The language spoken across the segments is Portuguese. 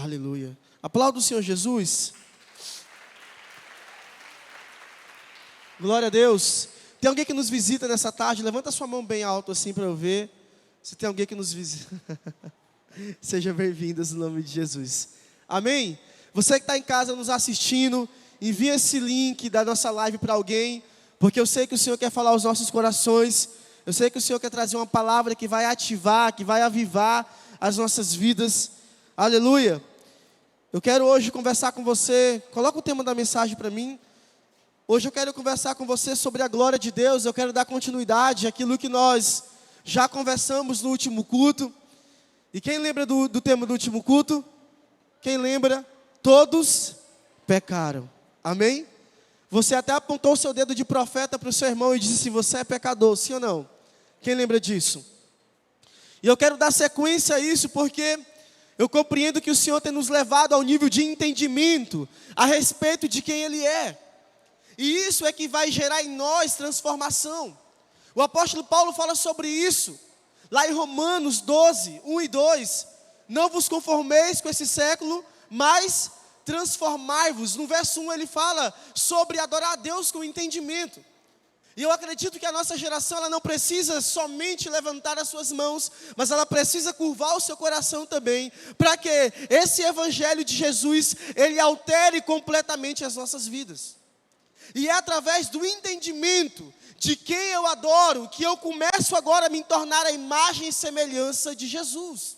Aleluia. Aplauda o Senhor Jesus. Glória a Deus. Tem alguém que nos visita nessa tarde? Levanta a sua mão bem alto assim para eu ver. Se tem alguém que nos visita. Seja bem-vindos no nome de Jesus. Amém? Você que está em casa nos assistindo, envia esse link da nossa live para alguém, porque eu sei que o Senhor quer falar aos nossos corações. Eu sei que o Senhor quer trazer uma palavra que vai ativar, que vai avivar as nossas vidas. Aleluia. Eu quero hoje conversar com você. Coloca o tema da mensagem para mim. Hoje eu quero conversar com você sobre a glória de Deus. Eu quero dar continuidade àquilo que nós já conversamos no último culto. E quem lembra do tema do último culto? Quem lembra? Todos pecaram. Amém? Você até apontou o seu dedo de profeta para o seu irmão e disse: você é pecador, sim ou não? Quem lembra disso? E eu quero dar sequência a isso porque eu compreendo que o Senhor tem nos levado ao nível de entendimento a respeito de quem Ele é. E isso é que vai gerar em nós transformação. O apóstolo Paulo fala sobre isso, lá em Romanos 12, 1 e 2. Não vos conformeis com esse século, mas transformai-vos. No verso 1 ele fala sobre adorar a Deus com entendimento. E eu acredito que a nossa geração ela não precisa somente levantar as suas mãos, mas ela precisa curvar o seu coração também, para que esse evangelho de Jesus, ele altere completamente as nossas vidas. E é através do entendimento de quem eu adoro que eu começo agora a me tornar a imagem e semelhança de Jesus.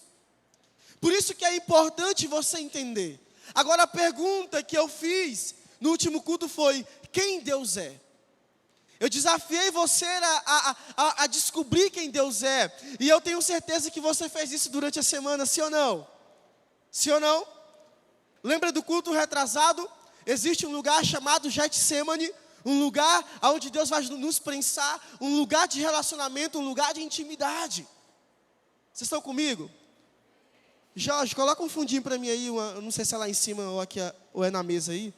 Por isso que é importante você entender. Agora a pergunta que eu fiz no último culto foi: quem Deus é? Eu desafiei você a descobrir quem Deus é. E eu tenho certeza que você fez isso durante a semana, sim ou não? Sim ou não? Lembra do culto retrasado? Existe um lugar chamado Getsemane, um lugar onde Deus vai nos prensar, um lugar de relacionamento, um lugar de intimidade. Vocês estão comigo? Jorge, coloca um fundinho para mim aí, não sei se é lá em cima ou aqui ou é na mesa aí.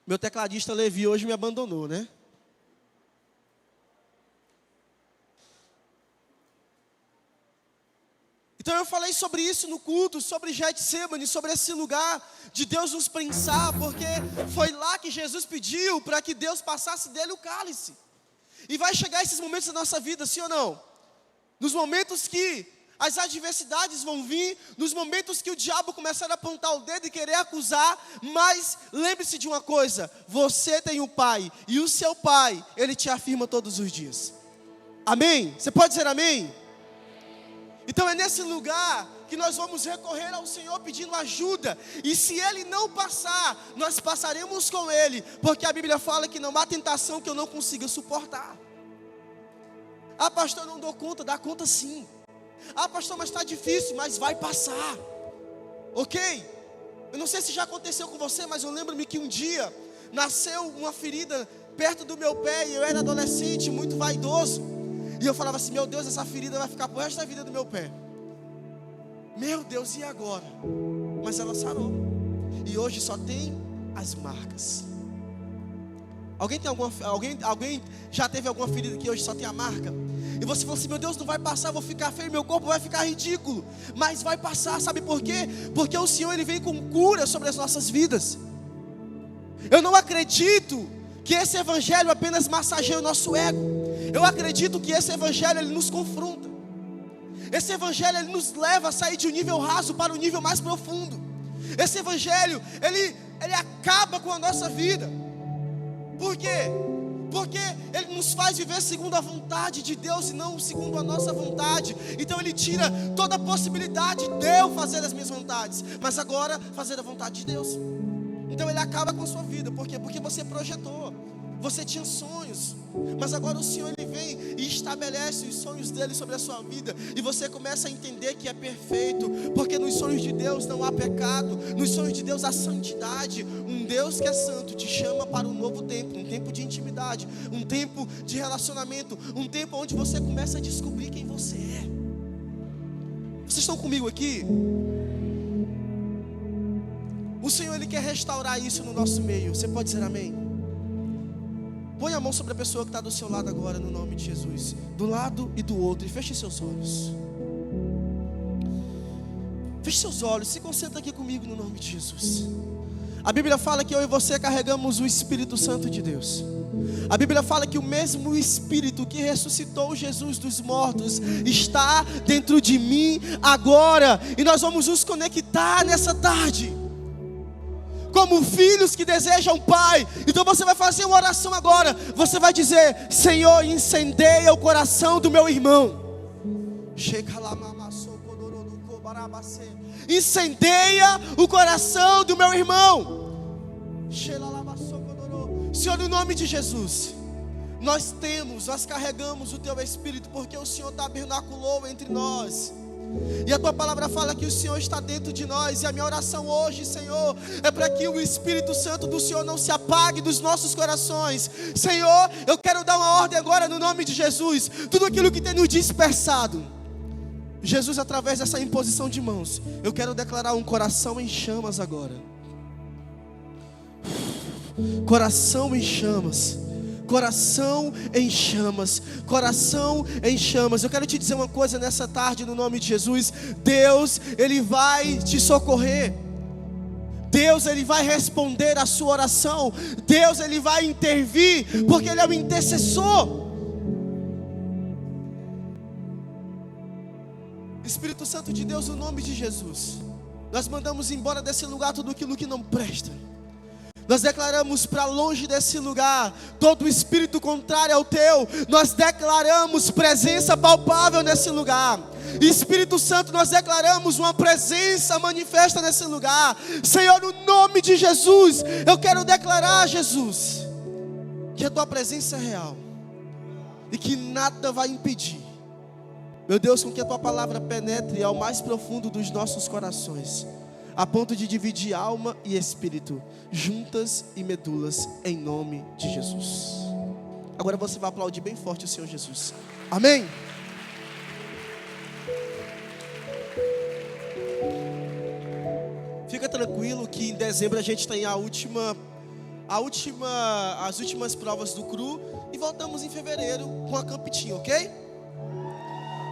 Meu tecladista Levi hoje me abandonou, né? Então eu falei sobre isso no culto, sobre Getsemane, sobre esse lugar de Deus nos prensar, porque foi lá que Jesus pediu para que Deus passasse dele o cálice. E vai chegar esses momentos da nossa vida, sim ou não? Nos momentos que as adversidades vão vir, nos momentos que o diabo começar a apontar o dedo e querer acusar, mas lembre-se de uma coisa: você tem um pai, e o seu pai, ele te afirma todos os dias. Amém? Você pode dizer amém? Então é nesse lugar que nós vamos recorrer ao Senhor pedindo ajuda. E se Ele não passar, nós passaremos com Ele. Porque a Bíblia fala que não há tentação que eu não consiga suportar. Ah, pastor, eu não dou conta. Dá conta sim. Ah, pastor, mas está difícil. Mas vai passar. Ok? Eu não sei se já aconteceu com você, mas eu lembro-me que um dia nasceu uma ferida perto do meu pé. E eu era adolescente, muito vaidoso. E eu falava assim: meu Deus, essa ferida vai ficar pro resto da vida do meu pé. Meu Deus, e agora? Mas ela sarou. E hoje só tem as marcas. Alguém já teve alguma ferida que hoje só tem a marca? E você falou assim: meu Deus, não vai passar, vou ficar feio, meu corpo vai ficar ridículo. Mas vai passar, sabe por quê? Porque o Senhor, Ele vem com cura sobre as nossas vidas. Eu não acredito que esse evangelho apenas massageia o nosso ego. Eu acredito que esse evangelho, ele nos confronta. Esse evangelho, ele nos leva a sair de um nível raso para um nível mais profundo. Esse evangelho, ele acaba com a nossa vida. Por quê? Porque ele nos faz viver segundo a vontade de Deus e não segundo a nossa vontade. Então ele tira toda a possibilidade de eu fazer as minhas vontades, mas agora fazer a vontade de Deus. Então ele acaba com a sua vida. Por quê? Porque você projetou, você tinha sonhos, mas agora o Senhor, Ele vem e estabelece os sonhos dele sobre a sua vida. E você começa a entender que é perfeito, porque nos sonhos de Deus não há pecado. Nos sonhos de Deus há santidade. Um Deus que é santo te chama para um novo tempo, um tempo de intimidade, um tempo de relacionamento, um tempo onde você começa a descobrir quem você é. Vocês estão comigo aqui? O Senhor, Ele quer restaurar isso no nosso meio. Você pode dizer amém? Põe a mão sobre a pessoa que está do seu lado agora, no nome de Jesus. Do lado e do outro. E feche seus olhos. Feche seus olhos, se concentra aqui comigo no nome de Jesus. A Bíblia fala que eu e você carregamos o Espírito Santo de Deus. A Bíblia fala que o mesmo Espírito que ressuscitou Jesus dos mortos está dentro de mim agora. E nós vamos nos conectar nessa tarde como filhos que desejam Pai. Então você vai fazer uma oração agora. Você vai dizer: Senhor, incendeia o coração do meu irmão. Incendeia o coração do meu irmão. Senhor, no nome de Jesus, nós carregamos o Teu Espírito, porque o Senhor tabernaculou entre nós. E a Tua palavra fala que o Senhor está dentro de nós. E a minha oração hoje, Senhor, é para que o Espírito Santo do Senhor não se apague dos nossos corações. Senhor, eu quero dar uma ordem agora no nome de Jesus. Tudo aquilo que tem nos dispersado, Jesus, através dessa imposição de mãos, eu quero declarar um coração em chamas agora. Coração em chamas. Coração em chamas. Coração em chamas. Eu quero te dizer uma coisa nessa tarde no nome de Jesus. Deus, Ele vai te socorrer. Deus, Ele vai responder a sua oração. Deus, Ele vai intervir, porque Ele é o intercessor. Espírito Santo de Deus, no nome de Jesus, nós mandamos embora desse lugar tudo aquilo que não presta. Nós declaramos para longe desse lugar todo espírito contrário ao Teu. Nós declaramos presença palpável nesse lugar. Espírito Santo, nós declaramos uma presença manifesta nesse lugar. Senhor, no nome de Jesus, eu quero declarar, Jesus, que a Tua presença é real e que nada vai impedir, meu Deus, com que a Tua palavra penetre ao mais profundo dos nossos corações, a ponto de dividir alma e espírito, juntas e medulas, em nome de Jesus. Agora você vai aplaudir bem forte o Senhor Jesus. Amém? Fica tranquilo que em dezembro a gente tem as últimas provas do CRU e voltamos em fevereiro com a Camp Team, ok?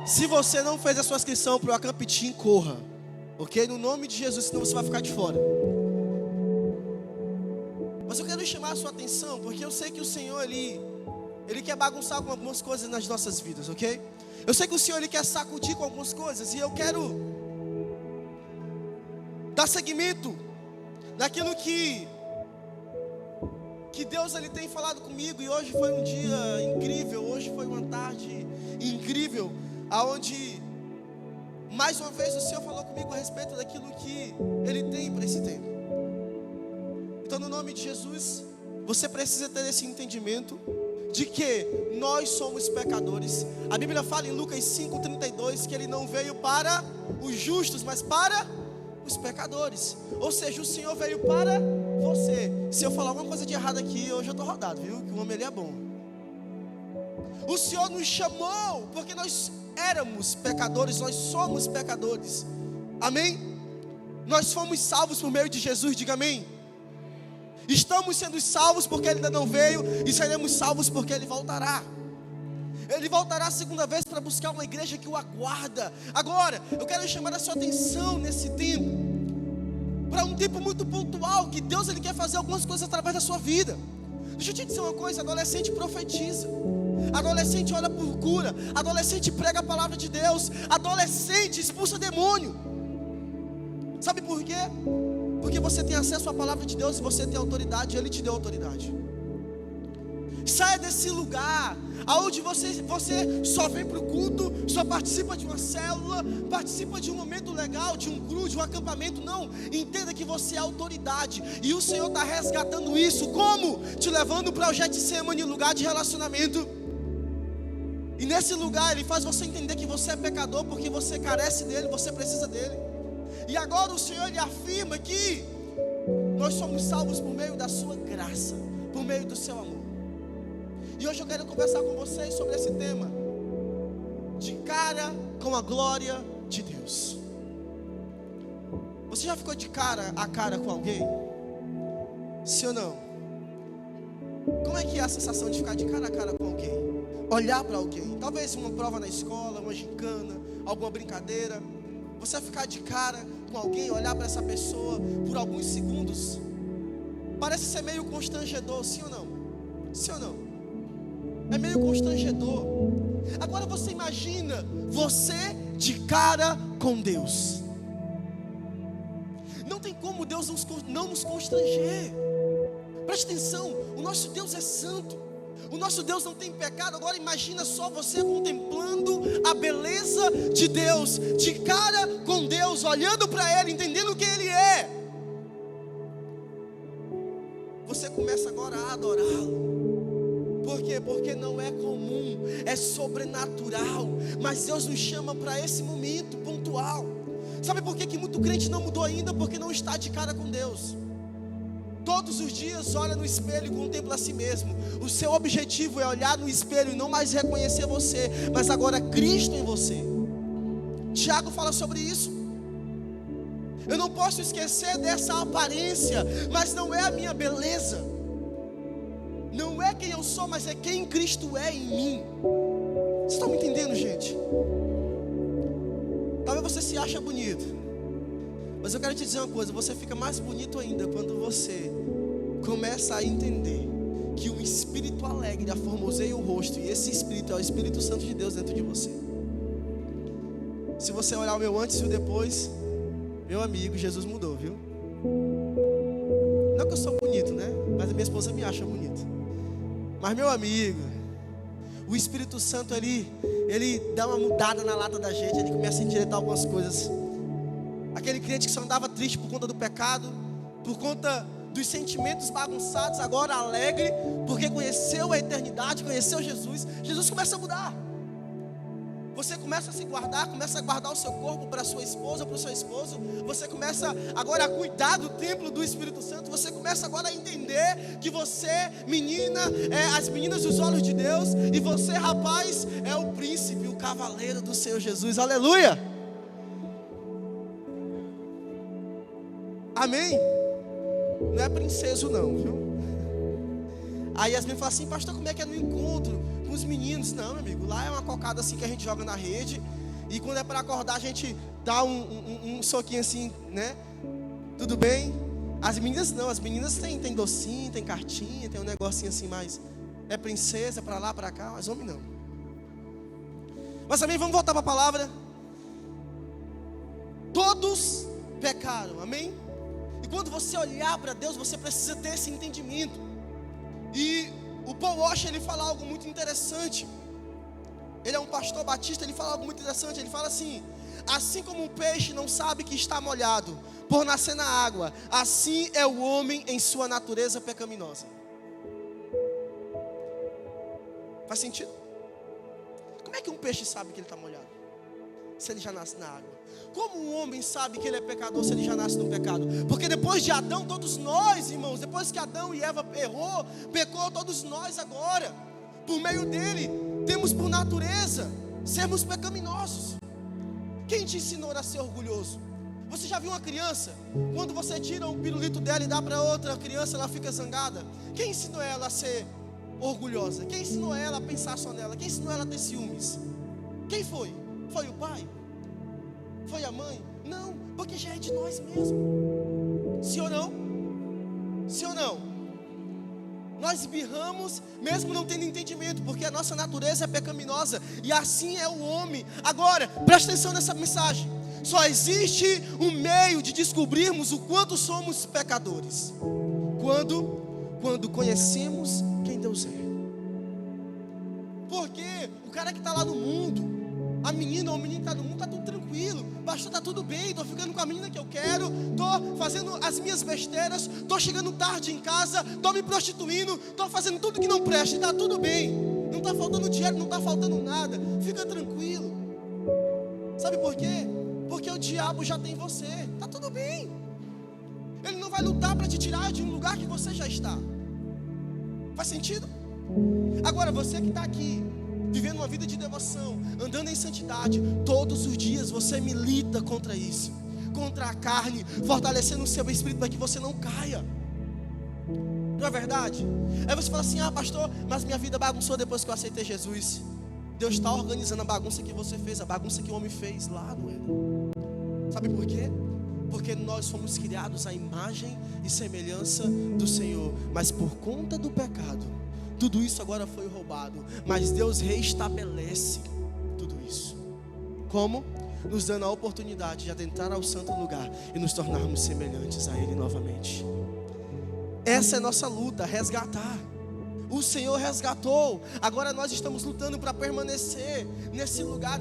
Se você não fez a sua inscrição para o Camp Team, corra, ok? No nome de Jesus, senão você vai ficar de fora. Mas eu quero chamar a sua atenção, porque eu sei que o Senhor, Ele quer bagunçar com algumas coisas nas nossas vidas, ok? Eu sei que o Senhor, Ele quer sacudir com algumas coisas, e eu quero dar seguimento naquilo que Deus, Ele tem falado comigo. E hoje foi um dia incrível, hoje foi uma tarde incrível, aonde mais uma vez o Senhor falou comigo a respeito daquilo que Ele tem para esse tempo. Então, no nome de Jesus, você precisa ter esse entendimento de que nós somos pecadores. A Bíblia fala em Lucas 5:32 que Ele não veio para os justos, mas para os pecadores. Ou seja, o Senhor veio para você. Se eu falar alguma coisa de errado aqui, hoje eu estou rodado, viu? Que o homem, ele é bom. O Senhor nos chamou porque nós éramos pecadores, nós somos pecadores. Amém? Nós fomos salvos por meio de Jesus, diga amém. Estamos sendo salvos porque Ele ainda não veio, e seremos salvos porque Ele voltará. Ele voltará a segunda vez para buscar uma igreja que o aguarda. Agora, eu quero chamar a sua atenção nesse tempo, para um tempo muito pontual, que Deus, Ele quer fazer algumas coisas através da sua vida. Deixa eu te dizer uma coisa: adolescente profetiza, adolescente ora por cura, adolescente prega a palavra de Deus, adolescente expulsa demônio. Sabe por quê? Porque você tem acesso à palavra de Deus e você tem autoridade, Ele te deu autoridade. Saia desse lugar aonde você só vem para o culto, só participa de uma célula, participa de um momento legal, de um grupo, de um acampamento. Não, entenda que você é autoridade, e o Senhor está resgatando isso. Como? Te levando para o Getsemane, lugar de relacionamento. E nesse lugar Ele faz você entender que você é pecador, porque você carece dEle, você precisa dEle. E agora o Senhor, Ele afirma que nós somos salvos por meio da sua graça, por meio do seu amor. E hoje eu quero conversar com vocês sobre esse tema, de cara com a glória de Deus. Você já ficou de cara a cara com alguém? Sim ou não? Como é que é a sensação de ficar de cara a cara com alguém? Olhar para alguém, talvez uma prova na escola, uma gincana, alguma brincadeira. Você vai ficar de cara com alguém, olhar para essa pessoa por alguns segundos, parece ser meio constrangedor, sim ou não? Sim ou não? É meio constrangedor. Agora você imagina você de cara com Deus. Não tem como Deus não nos constranger. Preste atenção, o nosso Deus é santo. O nosso Deus não tem pecado. Agora imagina só você contemplando a beleza de Deus, de cara com Deus, olhando para Ele, entendendo quem Ele é. Você começa agora a adorá-lo. Por quê? Porque não é comum, é sobrenatural. Mas Deus nos chama para esse momento pontual. Sabe por que muito crente não mudou ainda? Porque não está de cara com Deus. Todos os dias olha no espelho e contempla a si mesmo. O seu objetivo é olhar no espelho e não mais reconhecer você, mas agora Cristo em você. Tiago fala sobre isso. Eu não posso esquecer dessa aparência, mas não é a minha beleza. Não é quem eu sou, mas é quem Cristo é em mim. Vocês estão me entendendo, gente? Talvez você se ache bonito, mas eu quero te dizer uma coisa: você fica mais bonito ainda quando você começa a entender que o espírito alegre aformoseia o rosto, e esse espírito é o Espírito Santo de Deus dentro de você. Se você olhar o meu antes e o depois, meu amigo, Jesus mudou, viu? Não que eu sou bonito, né? Mas a minha esposa me acha bonito. Mas meu amigo, o Espírito Santo ele dá uma mudada na lata da gente. Ele começa a endireitar algumas coisas. Aquele crente que só andava triste por conta do pecado, por conta dos sentimentos bagunçados, agora alegre, porque conheceu a eternidade, conheceu Jesus. Jesus começa a mudar. Você começa a se guardar, começa a guardar o seu corpo para a sua esposa, para o seu esposo. Você começa agora a cuidar do templo do Espírito Santo. Você começa agora a entender que você, menina, é as meninas dos olhos de Deus, e você, rapaz, é o príncipe, o cavaleiro do Senhor Jesus. Aleluia! Amém? Não é princeso não, viu? Aí as meninas falam assim: pastor, como é que é no encontro com os meninos? Não, meu amigo, lá é uma cocada assim que a gente joga na rede, e quando é para acordar a gente dá um soquinho assim, né? Tudo bem? As meninas não, as meninas tem docinho, tem cartinha, tem um negocinho assim, mas é princesa, para lá, para cá, mas homem não. Mas também vamos voltar para a palavra. Todos pecaram, amém? E quando você olhar para Deus, você precisa ter esse entendimento. E o Paul Washer, ele fala algo muito interessante. Ele é um pastor batista, ele fala algo muito interessante. Ele fala assim: assim como um peixe não sabe que está molhado por nascer na água, assim é o homem em sua natureza pecaminosa. Faz sentido? Como é que um peixe sabe que ele está molhado? Se ele já nasce na água. Como um homem sabe que ele é pecador se ele já nasce no pecado? Porque depois de Adão, todos nós, irmãos, depois que Adão e Eva pecou, todos nós agora, por meio dele, temos por natureza sermos pecaminosos. Quem te ensinou a ser orgulhoso? Você já viu uma criança? Quando você tira um pirulito dela e dá para outra criança, ela fica zangada. Quem ensinou ela a ser orgulhosa? Quem ensinou ela a pensar só nela? Quem ensinou ela a ter ciúmes? Quem foi? Foi o pai? Foi a mãe? Não, porque já é de nós mesmos. Sim ou não? Sim ou não? Nós birramos mesmo não tendo entendimento, porque a nossa natureza é pecaminosa, e assim é o homem. Agora, presta atenção nessa mensagem. Só existe um meio de descobrirmos o quanto somos pecadores: quando conhecemos quem Deus é. Porque o cara que está lá no mundo, a menina ou o menino que está no mundo, está tudo tranquilo. Pastor, está tudo bem, estou ficando com a menina que eu quero, estou fazendo as minhas besteiras, estou chegando tarde em casa, estou me prostituindo, estou fazendo tudo que não presta, está tudo bem. Não está faltando dinheiro, não está faltando nada, fica tranquilo. Sabe por quê? Porque o diabo já tem você, está tudo bem. Ele não vai lutar para te tirar de um lugar que você já está. Faz sentido? Agora, você que está aqui, vivendo uma vida de devoção, andando em santidade, todos os dias você milita contra isso, contra a carne, fortalecendo o seu espírito para que você não caia. Não é verdade? Aí você fala assim: ah, pastor, mas minha vida bagunçou depois que eu aceitei Jesus. Deus está organizando a bagunça que você fez, a bagunça que o homem fez lá no Éden. Sabe por quê? porque nós fomos criados à imagem e semelhança do Senhor. Mas por conta do pecado, tudo isso agora foi roubado. Mas Deus reestabelece tudo isso. Como? Nos dando a oportunidade de adentrar ao santo lugar e nos tornarmos semelhantes a Ele novamente. Essa é a nossa luta, resgatar. O Senhor resgatou. Agora nós estamos lutando para permanecer nesse lugar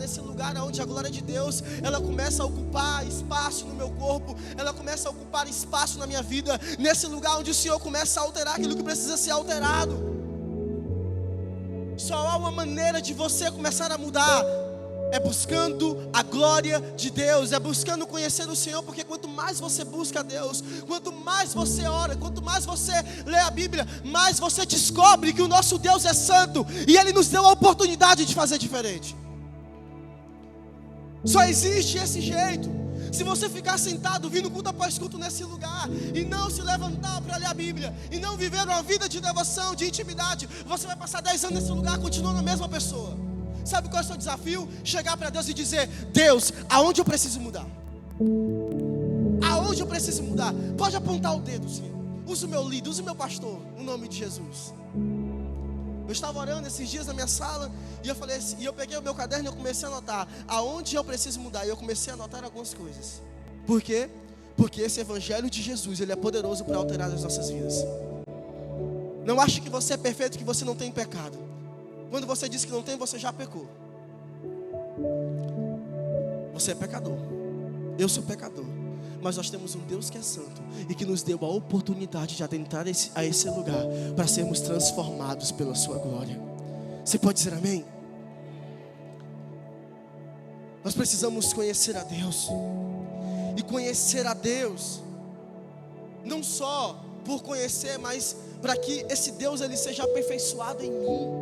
onde a glória de Deus, ela começa a ocupar espaço no meu corpo, ela começa a ocupar espaço na minha vida, nesse lugar onde o Senhor começa a alterar aquilo que precisa ser alterado. Só há uma maneira de você começar a mudar, é buscando a glória de Deus, é buscando conhecer o Senhor, porque quanto mais você busca a Deus, quanto mais você ora, quanto mais você lê a Bíblia, mais você descobre que o nosso Deus é santo, e Ele nos deu a oportunidade de fazer diferente. Só existe esse jeito. Se você ficar sentado, vindo culto após culto nesse lugar, e não se levantar para ler a Bíblia, e não viver uma vida de devoção, de intimidade, você vai passar 10 anos nesse lugar, continuando a mesma pessoa. Sabe qual é o seu desafio? Chegar para Deus e dizer: Deus, aonde eu preciso mudar? Aonde eu preciso mudar? Pode apontar o dedo, Senhor. Usa o meu líder, usa o meu pastor, no nome de Jesus. Eu estava orando esses dias na minha sala, e eu falei assim, e eu peguei o meu caderno e eu comecei a anotar aonde eu preciso mudar, e eu comecei a anotar algumas coisas. Por quê? Porque esse evangelho de Jesus, ele é poderoso para alterar as nossas vidas. Não ache que você é perfeito, que você não tem pecado. Quando você diz que não tem, você já pecou. Você é pecador. Eu sou pecador. Mas nós temos um Deus que é santo e que nos deu a oportunidade de adentrar a esse lugar para sermos transformados pela sua glória. Você pode dizer amém? Nós precisamos conhecer a Deus. E conhecer a Deus não só por conhecer, mas para que esse Deus ele seja aperfeiçoado em mim.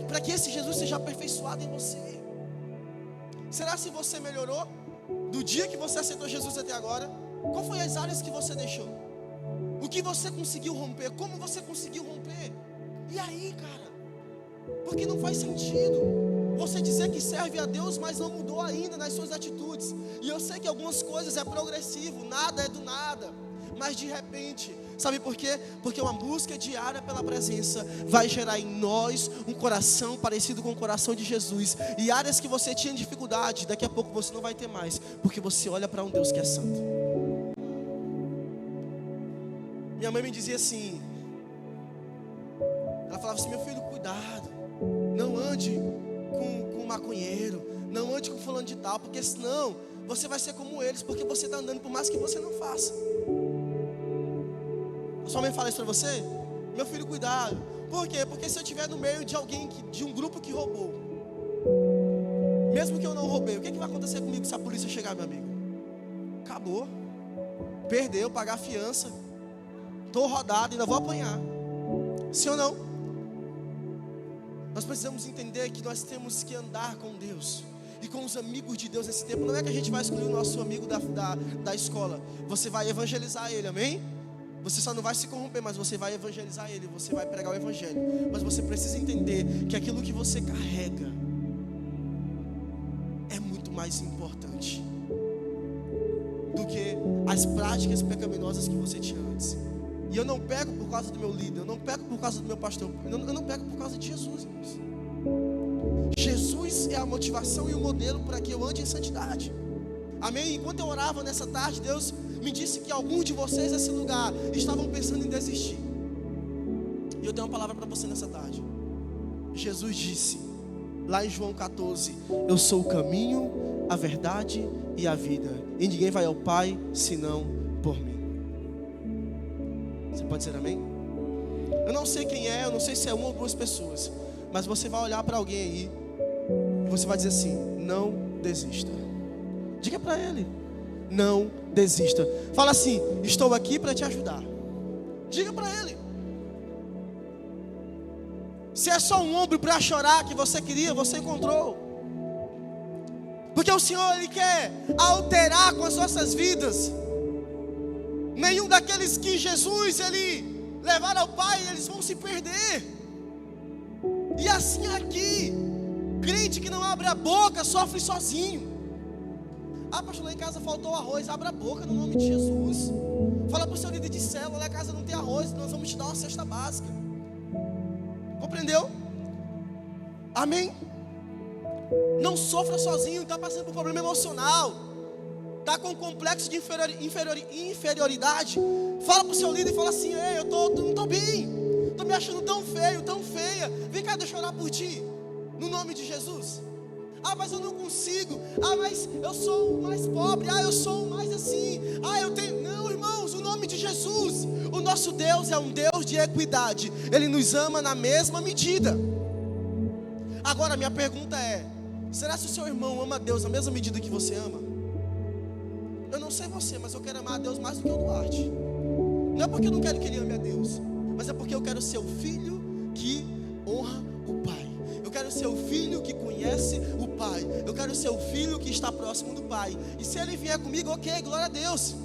Para que esse Jesus seja aperfeiçoado em você. Será se você melhorou do dia que você aceitou Jesus até agora? Qual foi as áreas que você deixou? O que você conseguiu romper? Como você conseguiu romper? E aí, cara? Porque não faz sentido você dizer que serve a Deus, mas não mudou ainda nas suas atitudes. E eu sei que algumas coisas é progressivo, nada é do nada. Mas de repente, sabe por quê? Porque uma busca diária pela presença vai gerar em nós um coração parecido com o coração de Jesus. E áreas que você tinha dificuldade, daqui a pouco você não vai ter mais, porque você olha para um Deus que é santo. Minha mãe me dizia assim, ela falava assim: meu filho, cuidado, não ande com maconheiro, não ande com fulano de tal, porque senão você vai ser como eles, porque você está andando por mais que você não faça. A sua mãe fala isso para você? Meu filho, cuidado. Por quê? Porque se eu estiver no meio de alguém, de um grupo que roubou, mesmo que eu não roubei, o que vai acontecer comigo se a polícia chegar, meu amigo? Acabou. Perdeu, pagar a fiança. Estou rodado, ainda vou apanhar. Sim ou não? Nós precisamos entender que nós temos que andar com Deus e com os amigos de Deus nesse tempo. Não é que a gente vai escolher o nosso amigo da escola. Você vai evangelizar ele, amém? Você só não vai se corromper, mas você vai evangelizar ele, você vai pregar o evangelho. Mas você precisa entender que aquilo que você carrega é muito mais importante do que as práticas pecaminosas que você tinha antes. E eu não pego por causa do meu líder, eu não pego por causa do meu pastor, eu não pego por causa de Jesus, irmãos. Jesus é a motivação e o modelo para que eu ande em santidade. Amém? Enquanto eu orava nessa tarde, Deus me disse que alguns de vocês nesse lugar estavam pensando em desistir. E eu tenho uma palavra para você nessa tarde. Jesus disse, lá em João 14, eu sou o caminho, a verdade e a vida. E ninguém vai ao Pai, senão por mim. Você pode dizer amém? Eu não sei quem é, eu não sei se é uma ou duas pessoas, mas você vai olhar para alguém aí e você vai dizer assim: não desista. Diga para ele: não desista. Fala assim: estou aqui para te ajudar. Diga para ele. Se é só um ombro para chorar que você queria, você encontrou. Porque o Senhor, Ele quer alterar com as nossas vidas. Nenhum daqueles que Jesus, Ele levar ao Pai, eles vão se perder. E assim aqui, crente que não abre a boca, sofre sozinho. pastor, lá em casa faltou arroz. Abra a boca no nome de Jesus. Fala para o seu líder de célula, lá em casa não tem arroz, nós vamos te dar uma cesta básica. Compreendeu? Amém? Não sofra sozinho, está passando por problema emocional, está com um complexo de inferioridade. Fala para o seu líder e fala assim: ei, eu não estou bem, estou me achando tão feio, tão feia. Vem cá, deixa eu orar por ti, no nome de Jesus. Mas eu não consigo. Mas eu sou o mais pobre. Eu sou o mais assim. Eu tenho. Não, irmãos, o nome de Jesus. O nosso Deus é um Deus de equidade. Ele nos ama na mesma medida. Agora, minha pergunta é: será que o seu irmão ama a Deus na mesma medida que você ama? Eu não sei você, mas eu quero amar a Deus mais do que o Duarte. Não é porque eu não quero que ele ame a Deus, mas é porque eu quero ser o filho que honra o Pai. Eu quero ser o filho que conhece o Pai. Eu quero ser o filho que está próximo do Pai. E se ele vier comigo, ok, glória a Deus.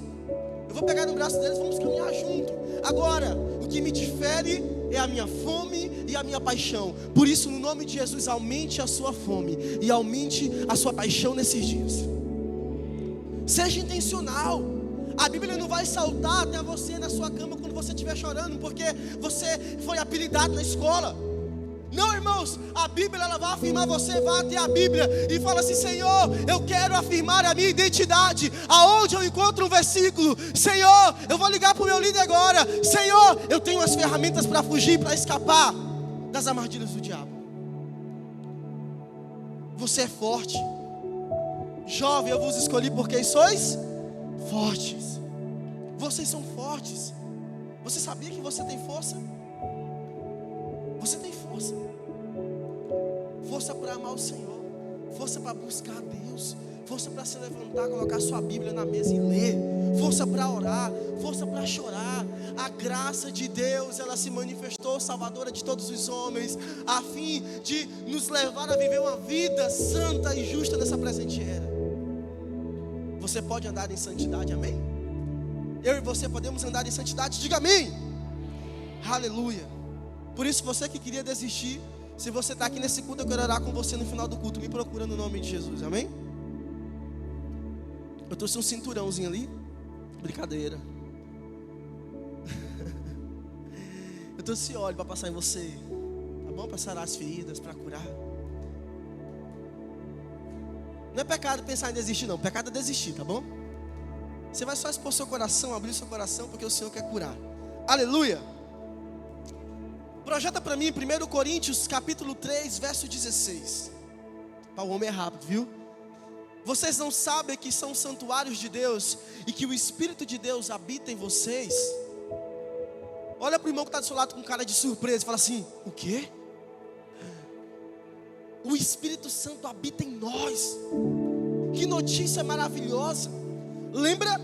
Eu vou pegar no braço deles, vamos caminhar junto. Agora, o que me difere é a minha fome e a minha paixão. Por isso, no nome de Jesus, aumente a sua fome e aumente a sua paixão nesses dias. Seja intencional. A Bíblia não vai saltar até você na sua cama quando você estiver chorando, porque você foi apelidado na escola. Não, irmãos, a Bíblia ela vai afirmar você, vai até a Bíblia e fala assim: Senhor, eu quero afirmar a minha identidade. Aonde eu encontro um versículo: Senhor, eu vou ligar para o meu líder agora. Senhor, eu tenho as ferramentas para fugir, para escapar das armadilhas do diabo. Você é forte. Jovem, eu vos escolhi porque sois fortes. Vocês são fortes. Você sabia que você tem força? Você tem força. Força para amar o Senhor. Força para buscar a Deus. Força para se levantar, colocar sua Bíblia na mesa e ler. Força para orar. Força para chorar. A graça de Deus, ela se manifestou salvadora de todos os homens, a fim de nos levar a viver uma vida santa e justa nessa presente era. Você pode andar em santidade, amém? Eu e você podemos andar em santidade, diga amém. Aleluia. Por isso, você que queria desistir, se você está aqui nesse culto, eu quero orar com você no final do culto. Me procura no nome de Jesus, amém? Eu trouxe um cinturãozinho ali. Brincadeira. Eu trouxe óleo para passar em você, tá bom? Para sarar as feridas, para curar. Não é pecado pensar em desistir, não. Pecado é desistir, tá bom? Você vai só expor seu coração, abrir seu coração, porque o Senhor quer curar. Aleluia. Projeta para mim 1 Coríntios capítulo 3, verso 16. Para o homem é rápido, viu? Vocês não sabem que são santuários de Deus e que o Espírito de Deus habita em vocês? Olha para o irmão que está do seu lado com cara de surpresa e fala assim: o quê? O Espírito Santo habita em nós. Que notícia maravilhosa. Lembra?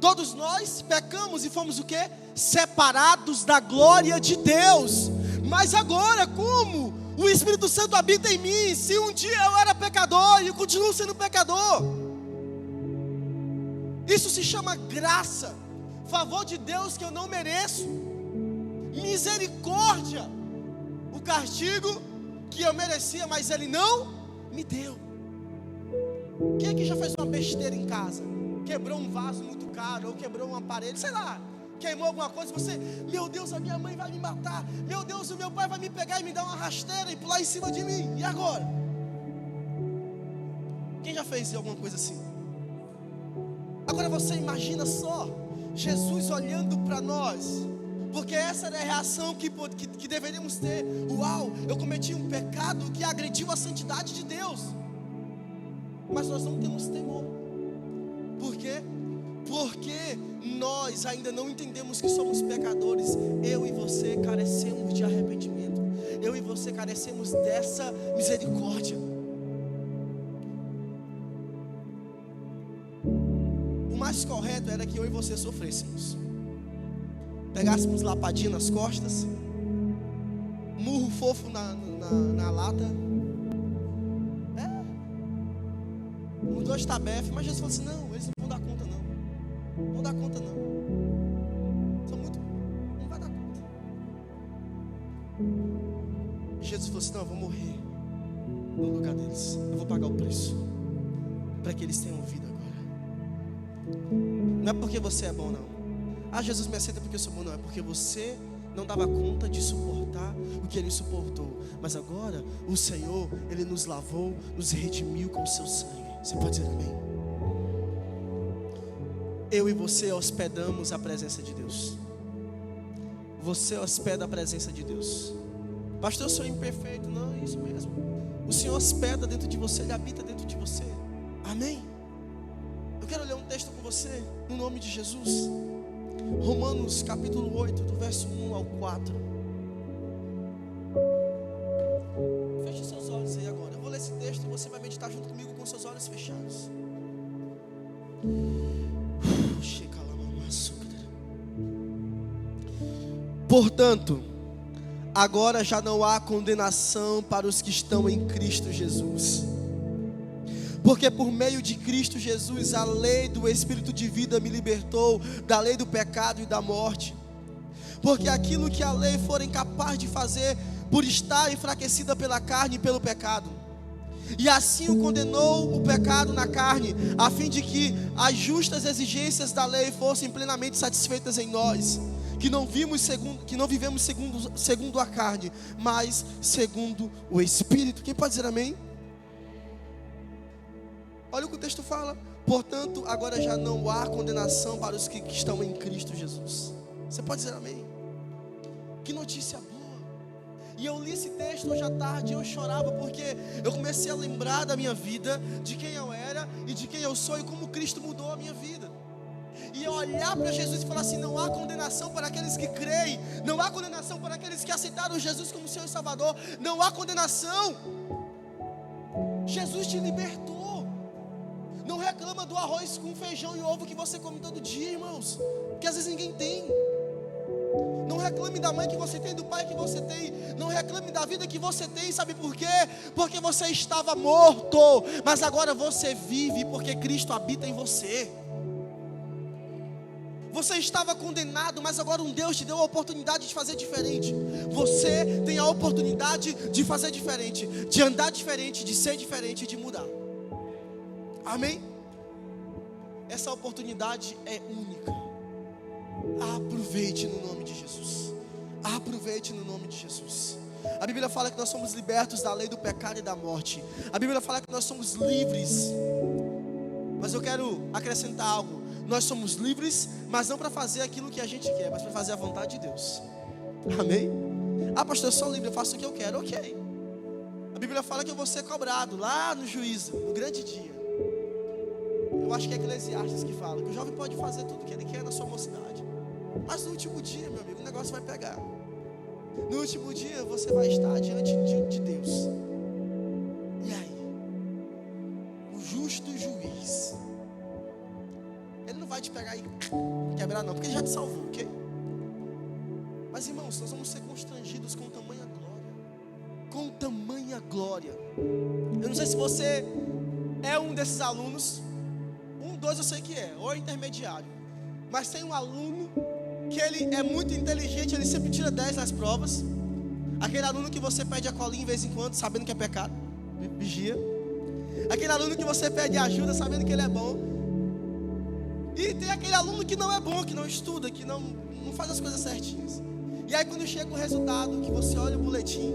Todos nós pecamos e fomos o quê? Separados da glória de Deus. Mas agora, como o Espírito Santo habita em mim? Se um dia eu era pecador e eu continuo sendo pecador. Isso se chama graça. Favor de Deus que eu não mereço. Misericórdia. O castigo que eu merecia, mas Ele não me deu. Quem aqui já fez uma besteira em casa? Quebrou um vaso muito caro, ou quebrou um aparelho, sei lá, queimou alguma coisa, você: meu Deus, a minha mãe vai me matar, meu Deus, o meu pai vai me pegar e me dar uma rasteira e pular em cima de mim, e agora? Quem já fez alguma coisa assim? Agora você imagina só, Jesus olhando para nós, porque essa era a reação que deveríamos ter. Uau, eu cometi um pecado que agrediu a santidade de Deus. Mas nós não temos temor. Por quê? Porque nós ainda não entendemos que somos pecadores. Eu e você carecemos de arrependimento. Eu e você carecemos dessa misericórdia. O mais correto era que eu e você sofrêssemos. Pegássemos lapadinha nas costas, murro fofo na lata, um dois tabef. Mas Jesus falou assim: não, eles não vão dar conta não. Não vão dar conta não. Não vai dar conta. E Jesus falou assim: não, eu vou morrer no lugar deles. Eu vou pagar o preço para que eles tenham vida agora. Não é porque você é bom, não. Ah, Jesus me aceita porque eu sou bom, não. É porque você não dava conta de suportar o que Ele suportou. Mas agora o Senhor, Ele nos lavou, nos redimiu com o seu sangue. Você pode dizer amém? Eu e você hospedamos a presença de Deus. Você hospeda a presença de Deus. Pastor, eu sou imperfeito. Não, é isso mesmo. O Senhor hospeda dentro de você, Ele habita dentro de você. Amém? Eu quero ler um texto com você, no nome de Jesus. Romanos capítulo 8, do verso 1 ao 4. Feche seus olhos aí agora. Eu vou ler esse texto e você vai meditar junto comigo com seus olhos fechados. Portanto, agora já não há condenação para os que estão em Cristo Jesus. Porque por meio de Cristo Jesus, a lei do Espírito de vida me libertou da lei do pecado e da morte. Porque aquilo que a lei for incapaz de fazer, por estar enfraquecida pela carne e pelo pecado, e assim o condenou o pecado na carne, a fim de que as justas exigências da lei fossem plenamente satisfeitas em nós, que não vivemos segundo a carne, mas segundo o Espírito. Quem pode dizer amém? Olha o que o texto fala. Portanto, agora já não há condenação para os que estão em Cristo Jesus. Você pode dizer amém? Que notícia boa. E eu li esse texto hoje à tarde e eu chorava porque eu comecei a lembrar da minha vida, de quem eu era e de quem eu sou e como Cristo mudou a minha vida. E eu olhar para Jesus e falar assim: não há condenação para aqueles que creem, não há condenação para aqueles que aceitaram Jesus como Senhor e Salvador, não há condenação. Jesus te libertou. Não reclama do arroz com feijão e ovo que você come todo dia, irmãos, que às vezes ninguém tem. Não reclame da mãe que você tem, do pai que você tem. Não reclame da vida que você tem. Sabe por quê? Porque você estava morto, mas agora você vive porque Cristo habita em você. Você estava condenado, mas agora um Deus te deu a oportunidade de fazer diferente. Você tem a oportunidade de fazer diferente, de andar diferente, de ser diferente, de mudar. Amém? Essa oportunidade é única. Aproveite no nome de Jesus. Aproveite no nome de Jesus. A Bíblia fala que nós somos libertos da lei do pecado e da morte. A Bíblia fala que nós somos livres. Mas eu quero acrescentar algo. Nós somos livres, mas não para fazer aquilo que a gente quer, mas para fazer a vontade de Deus. Amém? Ah, pastor, eu sou livre, eu faço o que eu quero. Ok. A Bíblia fala que eu vou ser cobrado lá no juízo, no grande dia. Eu acho que é Eclesiastes que fala que o jovem pode fazer tudo o que ele quer na sua mocidade, mas no último dia, meu amigo, o negócio vai pegar. No último dia você vai estar diante de Deus. E aí? O justo juiz, Ele não vai te pegar e quebrar não, porque Ele já te salvou, ok? Mas irmãos, nós vamos ser constrangidos com tamanha glória. Com tamanha glória. Eu não sei se você é um desses alunos. 2 eu sei que é, ou intermediário. Mas tem um aluno que ele é muito inteligente, ele sempre tira 10 nas provas. Aquele aluno que você pede a colinha de vez em quando, sabendo que é pecado, vigia. Aquele aluno que você pede ajuda, sabendo que ele é bom. E tem aquele aluno que não é bom, que não estuda, que não faz as coisas certinhas. E aí quando chega o resultado, que você olha o boletim,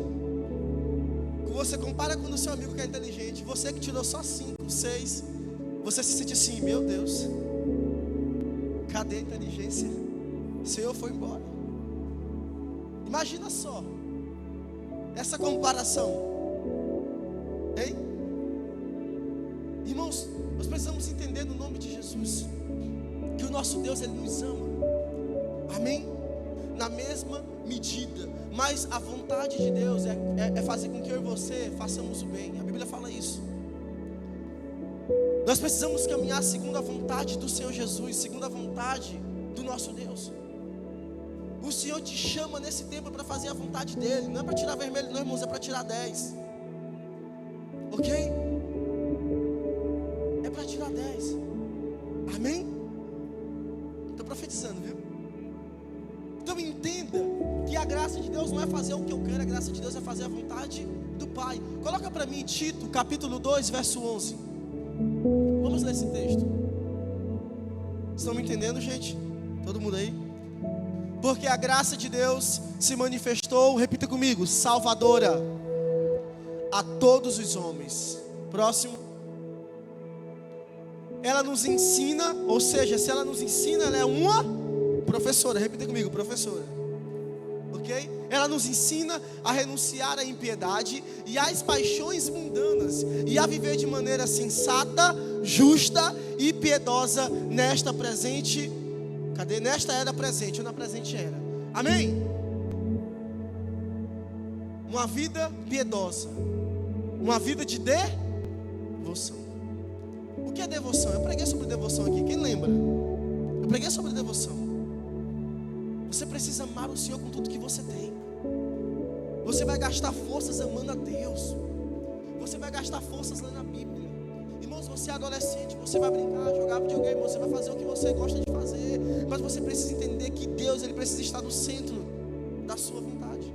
que você compara com o seu amigo que é inteligente, você que tirou só 5, 6, você se sente assim: meu Deus, cadê a inteligência? O Senhor foi embora. Imagina só essa comparação, hein? Irmãos, nós precisamos entender no nome de Jesus que o nosso Deus, Ele nos ama. Amém? Na mesma medida. Mas a vontade de Deus é fazer com que eu e você façamos o bem. A Bíblia fala isso. Nós precisamos caminhar segundo a vontade do Senhor Jesus, segundo a vontade do nosso Deus. O Senhor te chama nesse tempo para fazer a vontade dEle. Não é para tirar vermelho não, irmãos, é para tirar 10. Ok? É para tirar 10. Amém? Estou profetizando, viu? Então entenda que a graça de Deus não é fazer o que eu quero, a graça de Deus é fazer a vontade do Pai. Coloca para mim Tito, capítulo 2, verso 11. Vamos ler esse texto. Estão me entendendo, gente? Todo mundo aí? Porque a graça de Deus se manifestou, repita comigo, salvadora a todos os homens. Próximo. Ela nos ensina, ou seja, se ela nos ensina, ela é uma professora. Repita comigo, professora. Ok? Ela nos ensina a renunciar à impiedade e às paixões mundanas e a viver de maneira sensata, justa e piedosa nesta presente. Cadê? Nesta era presente ou na presente era. Amém? Uma vida piedosa. Uma vida de devoção. O que é devoção? Eu preguei sobre devoção aqui. Quem lembra? Eu preguei sobre devoção. Você precisa amar o Senhor com tudo que você tem. Você vai gastar forças amando a Deus. Você vai gastar forças lendo a Bíblia. Irmãos, você é adolescente, você vai brincar, jogar videogame, você vai fazer o que você gosta de fazer. Mas você precisa entender que Deus, Ele precisa estar no centro da sua vontade.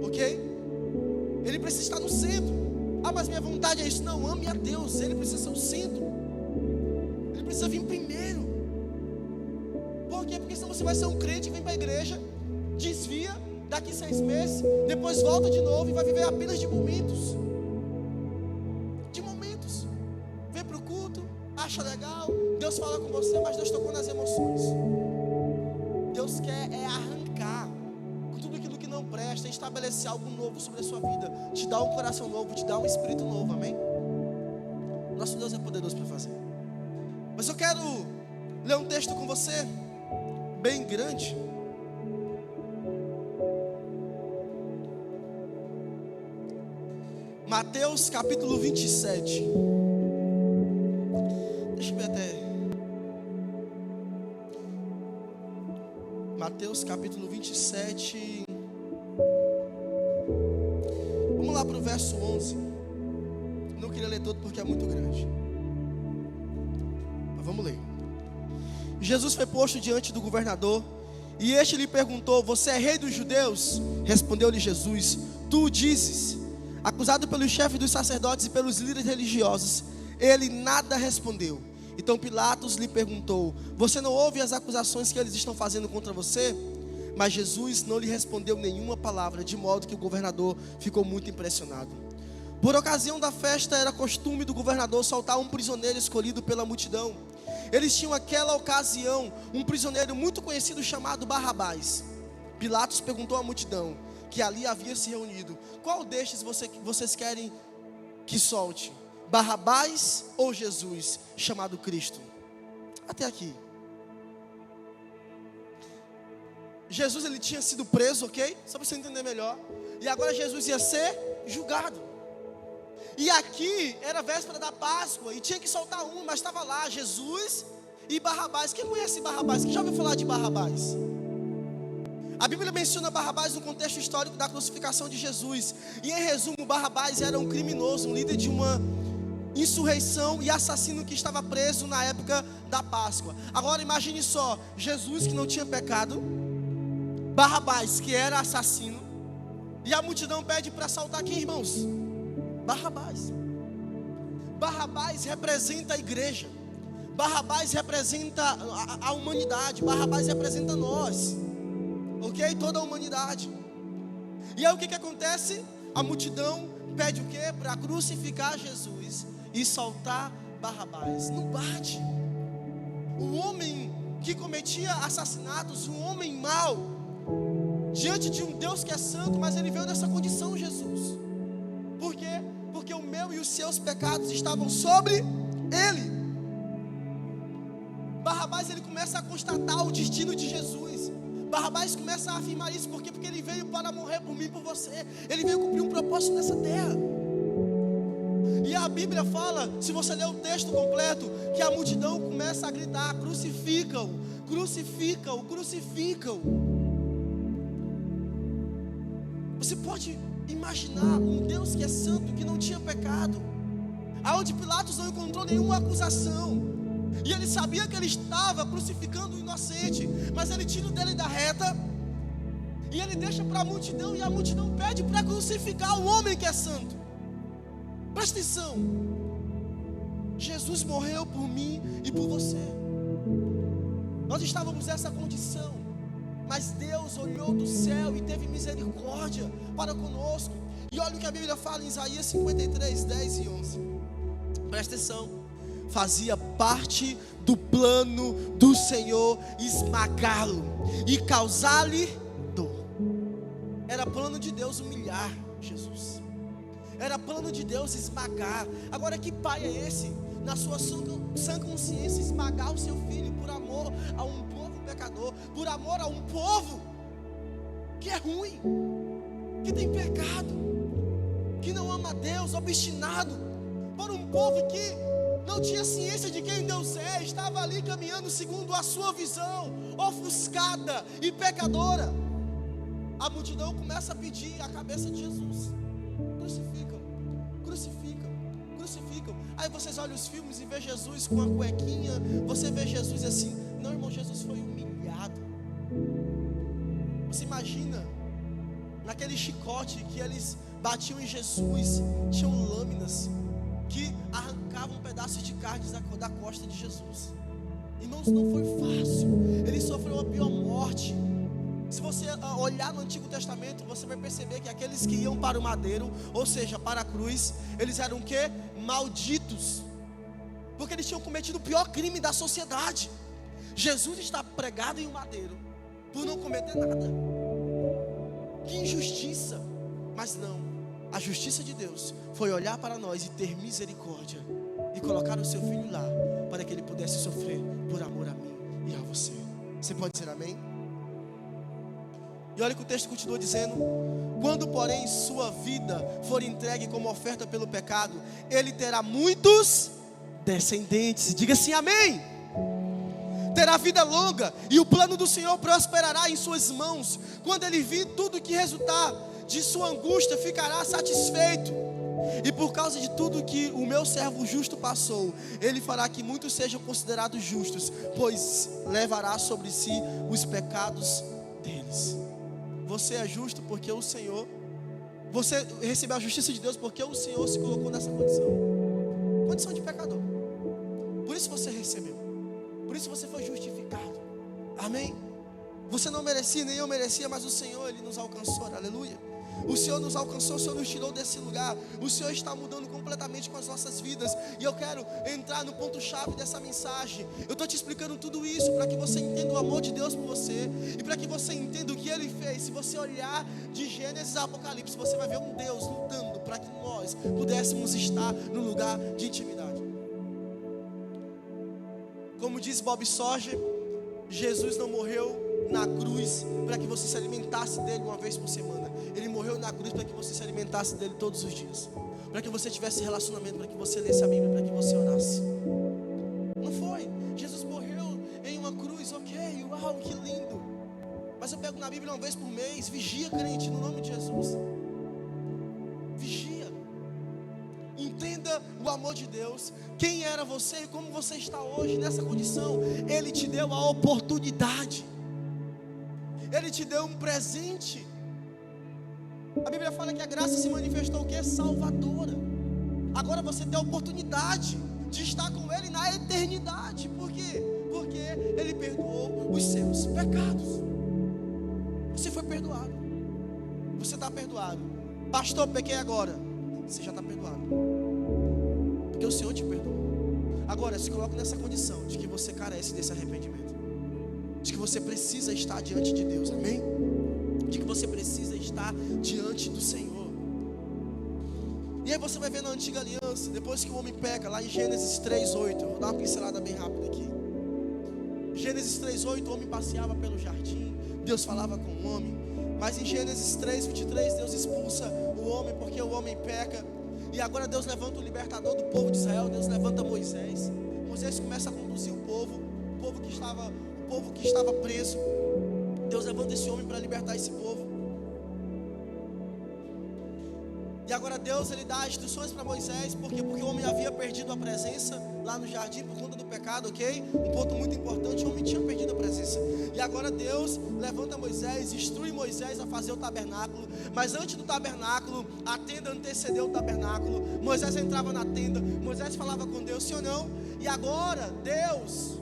Ok? Ele precisa estar no centro. Ah, mas minha vontade é isso. Não, ame a Deus. Ele precisa ser o centro. Ele precisa vir primeiro. Por quê? Porque senão você vai ser um crente, vem para a igreja, desvia, daqui 6 meses, depois volta de novo e vai viver apenas de momentos. De momentos. Vem para o culto, acha legal, Deus fala com você, mas Deus tocou nas emoções. Deus quer arrancar com tudo aquilo que não presta, estabelecer algo novo sobre a sua vida, te dar um coração novo, te dar um espírito novo, amém? Nosso Deus é poderoso para fazer. Mas eu quero ler um texto com você, bem grande. Mateus capítulo 27. Deixa eu ver até. Mateus capítulo 27. Vamos lá para o verso 11. Não queria ler todo porque é muito grande. Mas vamos ler. Jesus foi posto diante do governador, e este lhe perguntou: você é rei dos judeus? Respondeu-lhe Jesus: tu o dizes. Acusado pelos chefes dos sacerdotes e pelos líderes religiosos, ele nada respondeu. Então Pilatos lhe perguntou: você não ouve as acusações que eles estão fazendo contra você? Mas Jesus não lhe respondeu nenhuma palavra, de modo que o governador ficou muito impressionado. Por ocasião da festa, era costume do governador soltar um prisioneiro escolhido pela multidão. Eles tinham naquela ocasião um prisioneiro muito conhecido chamado Barrabás. Pilatos perguntou à multidão que ali havia se reunido: qual destes vocês querem que solte? Barrabás ou Jesus, chamado Cristo? Até aqui. Jesus, ele tinha sido preso, ok? Só para você entender melhor. E agora Jesus ia ser julgado. E aqui era véspera da Páscoa e tinha que soltar um, mas estava lá Jesus e Barrabás. Quem conhece Barrabás? Quem já ouviu falar de Barrabás? A Bíblia menciona Barrabás no contexto histórico da crucificação de Jesus. E em resumo, Barrabás era um criminoso, um líder de uma insurreição e assassino que estava preso na época da Páscoa. Agora imagine só, Jesus que não tinha pecado, Barrabás que era assassino, e a multidão pede para soltar quem, irmãos? Barrabás. Barrabás representa a igreja. Barrabás representa a humanidade. Barrabás representa nós. Ok? Toda a humanidade. E aí o que acontece? A multidão pede o quê? Para crucificar Jesus e soltar Barrabás. Não bate. O homem que cometia assassinatos, um homem mau, diante de um Deus que é santo, mas ele veio nessa condição, Jesus. Por quê? Porque o meu e os seus pecados estavam sobre ele. Barrabás, ele começa a constatar o destino de Jesus. Barrabás começa a afirmar isso, por quê? Porque ele veio para morrer por mim e por você. Ele veio cumprir um propósito nessa terra. E a Bíblia fala, se você ler o texto completo, que a multidão começa a gritar: crucifica-o, crucifica-o, crucifica-o. Você pode imaginar um Deus que é santo, que não tinha pecado, aonde Pilatos não encontrou nenhuma acusação, e ele sabia que ele estava crucificando o inocente, mas ele tira o dele da reta, e ele deixa para a multidão, e a multidão pede para crucificar o homem que é santo. Presta atenção, Jesus morreu por mim e por você. Nós estávamos nessa condição, mas Deus olhou do céu e teve misericórdia para conosco. E olha o que a Bíblia fala em Isaías 53, 10 e 11. Presta atenção. Fazia parte do plano do Senhor esmagá-lo e causar-lhe dor. Era plano de Deus humilhar Jesus. Era plano de Deus esmagar. Agora, que pai é esse, na sua sã consciência, esmagar o seu filho por amor a um povo pecador, por amor a um povo que é ruim, que tem pecado, que não ama a Deus, obstinado, por um povo que não tinha ciência de quem Deus é, estava ali caminhando segundo a sua visão, ofuscada e pecadora. A multidão começa a pedir a cabeça de Jesus. Crucificam, crucificam, crucificam. Aí vocês olham os filmes e vê Jesus com a cuequinha. Você vê Jesus assim. Não, irmão, Jesus foi humilhado. Você imagina naquele chicote que eles batiam em Jesus, tinham lâminas que arrancavam pedaços de carne da costa de Jesus. Irmãos, não foi fácil. Ele sofreu a pior morte. Se você olhar no Antigo Testamento, você vai perceber que aqueles que iam para o madeiro, ou seja, para a cruz, eles eram o quê? Malditos, porque eles tinham cometido o pior crime da sociedade. Jesus está pregado em um madeiro por não cometer nada. Que injustiça! Mas não, a justiça de Deus foi olhar para nós e ter misericórdia e colocar o seu filho lá, para que ele pudesse sofrer por amor a mim e a você. Você pode dizer amém? E olha que o texto continua dizendo: quando porém sua vida for entregue como oferta pelo pecado, ele terá muitos descendentes. Diga assim, amém. Terá vida longa e o plano do Senhor prosperará em suas mãos. Quando ele vir tudo que resultar de sua angústia, ficará satisfeito. E por causa de tudo que o meu servo justo passou, ele fará que muitos sejam considerados justos, pois levará sobre si os pecados deles. Você é justo porque o Senhor, você recebeu a justiça de Deus porque o Senhor se colocou nessa condição de pecador. Por isso você recebeu, por isso você foi justificado. Amém? Você não merecia, nem eu merecia, mas o Senhor, Ele nos alcançou, aleluia. O Senhor nos alcançou, o Senhor nos tirou desse lugar. O Senhor está mudando completamente com as nossas vidas. E eu quero entrar no ponto-chave dessa mensagem. Eu estou te explicando tudo isso para que você entenda o amor de Deus por você, e para que você entenda o que Ele fez. Se você olhar de Gênesis a Apocalipse, você vai ver um Deus lutando para que nós pudéssemos estar no lugar de intimidade. Como diz Bob Sorger, Jesus não morreu na cruz para que você se alimentasse dele uma vez por semana. Ele morreu na cruz para que você se alimentasse dele todos os dias, para que você tivesse relacionamento, para que você lesse a Bíblia, para que você orasse. Não foi, Jesus morreu em uma cruz, ok, uau, que lindo. Mas eu pego na Bíblia uma vez por mês. Vigia, crente, no nome de Jesus. Vigia. Entenda o amor de Deus. Quem era você e como você está hoje nessa condição. Ele te deu a oportunidade. Ele te deu um presente. A Bíblia fala que a graça se manifestou o quê? Salvadora. Agora você tem a oportunidade de estar com Ele na eternidade. Por quê? Porque Ele perdoou os seus pecados. Você foi perdoado. Você está perdoado. Pastor, pequei agora. Você já está perdoado, porque o Senhor te perdoou. Agora se coloque nessa condição de que você carece desse arrependimento, de que você precisa estar diante de Deus, amém? De que você precisa estar diante do Senhor. E aí você vai ver na antiga aliança, depois que o homem peca, lá em Gênesis 3:8, eu vou dar uma pincelada bem rápida aqui. Gênesis 3:8, o homem passeava pelo jardim, Deus falava com o homem. Mas em Gênesis 3:23, Deus expulsa o homem porque o homem peca. E agora Deus levanta o libertador do povo de Israel. Deus levanta Moisés. Moisés começa a conduzir o povo que estava preso. Deus levanta esse homem para libertar esse povo. E agora Deus, ele dá instruções para Moisés. Por quê? Porque o homem havia perdido a presença lá no jardim por conta do pecado, ok? Um ponto muito importante, o homem tinha perdido a presença. E agora Deus levanta Moisés, instrui Moisés a fazer o tabernáculo. Mas antes do tabernáculo, a tenda antecedeu o tabernáculo. Moisés entrava na tenda, Moisés falava com Deus, sim ou não? E agora Deus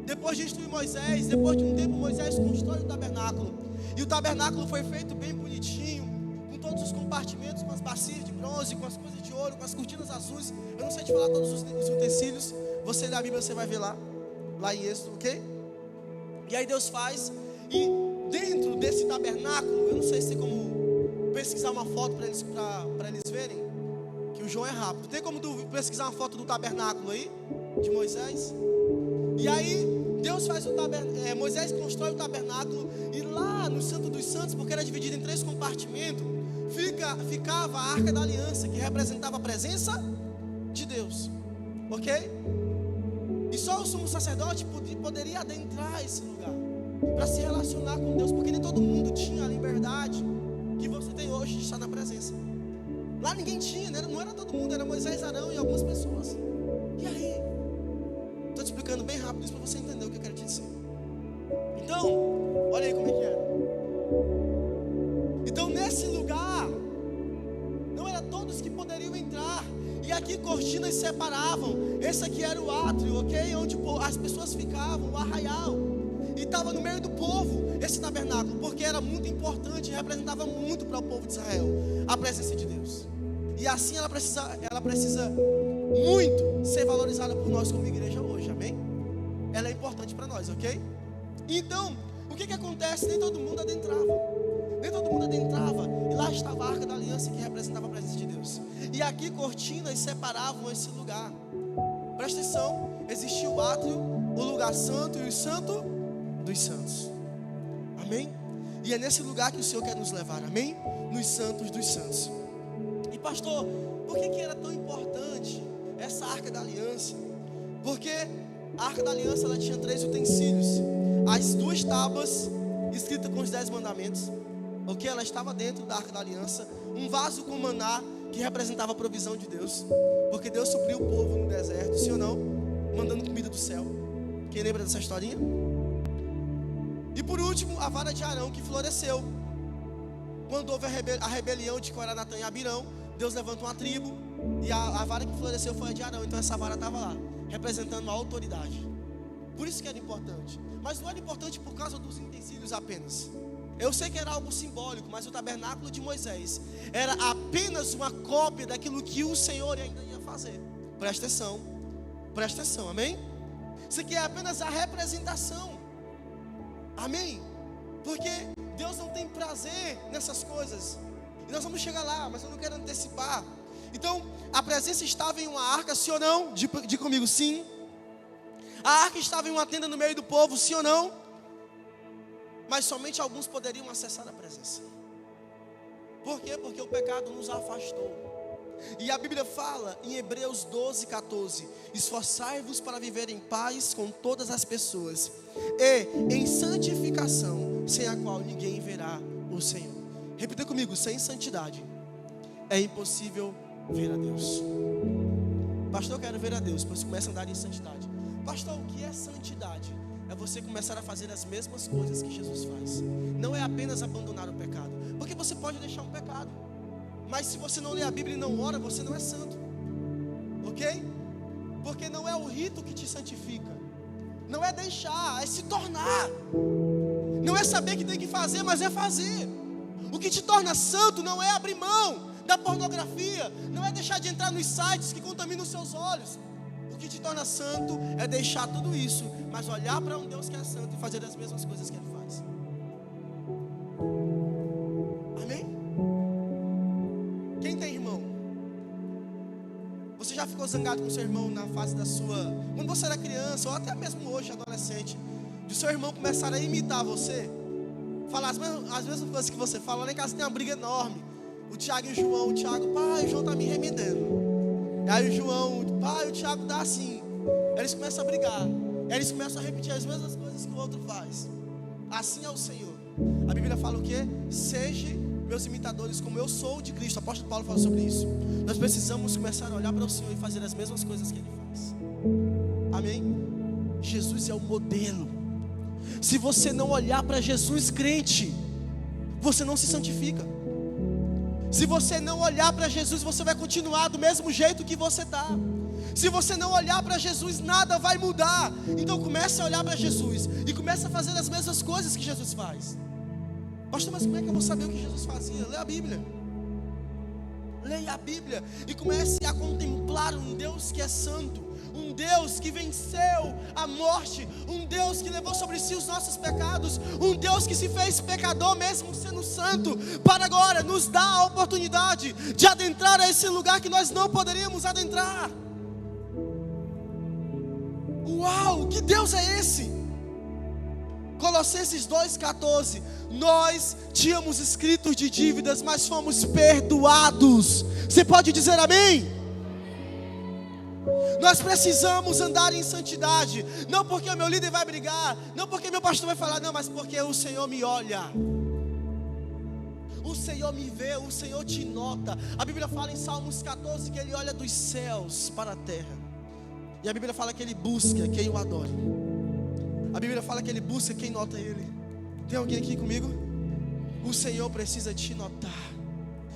Depois de instruir Moisés, depois de um tempo, Moisés constrói o tabernáculo. E o tabernáculo foi feito bem bonitinho, com todos os compartimentos, com as bacias de bronze, com as coisas de ouro, com as cortinas azuis. Eu não sei te falar todos os utensílios. Você lê a Bíblia, você vai ver lá em Êxodo, ok? E aí Deus faz, e dentro desse tabernáculo, eu não sei se tem como pesquisar uma foto para eles verem, que o João é rápido. Tem como pesquisar uma foto do tabernáculo aí, de Moisés? E aí, Deus faz o tabernáculo, Moisés constrói o tabernáculo, e lá no Santo dos Santos, porque era dividido em 3 compartimentos, ficava a Arca da Aliança, que representava a presença de Deus, ok? E só o sumo sacerdote poderia adentrar esse lugar, para se relacionar com Deus, porque nem todo mundo tinha a liberdade que você tem hoje de estar na presença. Lá ninguém tinha, não era todo mundo, era Moisés, Arão e algumas pessoas. E aí? Estou te explicando bem rápido isso para você entender o que eu quero te dizer. Então, olha aí como é que era. Então, nesse lugar, não era todos que poderiam entrar. E aqui cortinas separavam. Esse aqui era o átrio, ok? Onde as pessoas ficavam, o arraial. E estava no meio do povo, esse tabernáculo, porque era muito importante, representava muito para o povo de Israel a presença de Deus. E assim ela precisa muito ser valorizada por nós como igreja hoje, amém? Ela é importante para nós, ok? Então, o que acontece? Nem todo mundo adentrava, e lá estava a Arca da Aliança, que representava a presença de Deus. E aqui cortinas separavam esse lugar. Presta atenção, existia o átrio, o lugar santo e o santo dos santos, amém? E é nesse lugar que o Senhor quer nos levar, amém? Nos santos dos santos. E pastor, por que era tão importante essa Arca da Aliança? Porque a Arca da Aliança, ela tinha 3 utensílios: as 2 tábuas escritas com os 10 mandamentos, ok? Ela estava dentro da Arca da Aliança. Um vaso com maná, que representava a provisão de Deus, porque Deus supriu o povo no deserto, sim ou não? Mandando comida do céu. Quem lembra dessa historinha? E por último, a vara de Arão, que floresceu. Quando houve a rebelião de Corá, Natã e Abirão, Deus levanta uma tribo, e a vara que floresceu foi a de Arão. Então essa vara estava lá, representando a autoridade. Por isso que era importante. Mas não era importante por causa dos utensílios apenas. Eu sei que era algo simbólico, mas o tabernáculo de Moisés era apenas uma cópia daquilo que o Senhor ainda ia fazer. Presta atenção, amém? Isso aqui é apenas a representação, amém? Porque Deus não tem prazer nessas coisas, e nós vamos chegar lá, mas eu não quero antecipar. Então, a presença estava em uma arca, sim ou não? Diga comigo, sim. A arca estava em uma tenda no meio do povo, sim ou não? Mas somente alguns poderiam acessar a presença. Por quê? Porque o pecado nos afastou. E a Bíblia fala em Hebreus 12:14: esforçai-vos para viver em paz com todas as pessoas e em santificação, sem a qual ninguém verá o Senhor. Repita comigo: sem santidade é impossível ver a Deus. Pastor, eu quero ver a Deus. Pois começa a andar em santidade. Pastor, o que é santidade? É você começar a fazer as mesmas coisas que Jesus faz. Não é apenas abandonar o pecado, porque você pode deixar um pecado, mas se você não lê a Bíblia e não ora, você não é santo, ok? Porque não é o rito que te santifica, não é deixar, é se tornar. Não é saber que tem que fazer, mas é fazer. O que te torna santo não é abrir mão da pornografia, não é deixar de entrar nos sites que contaminam os seus olhos. O que te torna santo é deixar tudo isso, mas olhar para um Deus que é santo e fazer as mesmas coisas que Ele faz. Amém? Quem tem irmão? Você já ficou zangado com seu irmão na fase da sua... Quando você era criança, ou até mesmo hoje, adolescente, de seu irmão começar a imitar você, falar as mesmas coisas que você fala. Lá em casa tem uma briga enorme. O Tiago e o João, pai, o João está me remendando. Aí o João, pai, o Tiago dá assim. Aí eles começam a brigar. Aí eles começam a repetir as mesmas coisas que o outro faz. Assim é o Senhor. A Bíblia fala o quê? Seja meus imitadores como eu sou de Cristo. O apóstolo Paulo fala sobre isso. Nós precisamos começar a olhar para o Senhor e fazer as mesmas coisas que Ele faz. Amém? Jesus é o modelo. Se você não olhar para Jesus, crente, você não se santifica. Se você não olhar para Jesus, você vai continuar do mesmo jeito que você está. Se você não olhar para Jesus, nada vai mudar. Então comece a olhar para Jesus e comece a fazer as mesmas coisas que Jesus faz. Pastor, mas como é que eu vou saber o que Jesus fazia? Lê a Bíblia. Leia a Bíblia e comece a contemplar um Deus que é santo, um Deus que venceu a morte, um Deus que levou sobre si os nossos pecados, um Deus que se fez pecador mesmo sendo santo, para agora nos dar a oportunidade de adentrar a esse lugar que nós não poderíamos adentrar. Uau, que Deus é esse? Colossenses 2,14, nós tínhamos escritos de dívidas, mas fomos perdoados. Você pode dizer amém? Nós precisamos andar em santidade, não porque o meu líder vai brigar, não porque meu pastor vai falar, não, mas porque o Senhor me olha, o Senhor me vê, o Senhor te nota. A Bíblia fala em Salmos 14 que Ele olha dos céus para a terra, e a Bíblia fala que Ele busca quem o adore. A Bíblia fala que Ele busca quem nota Ele. Tem alguém aqui comigo? O Senhor precisa te notar.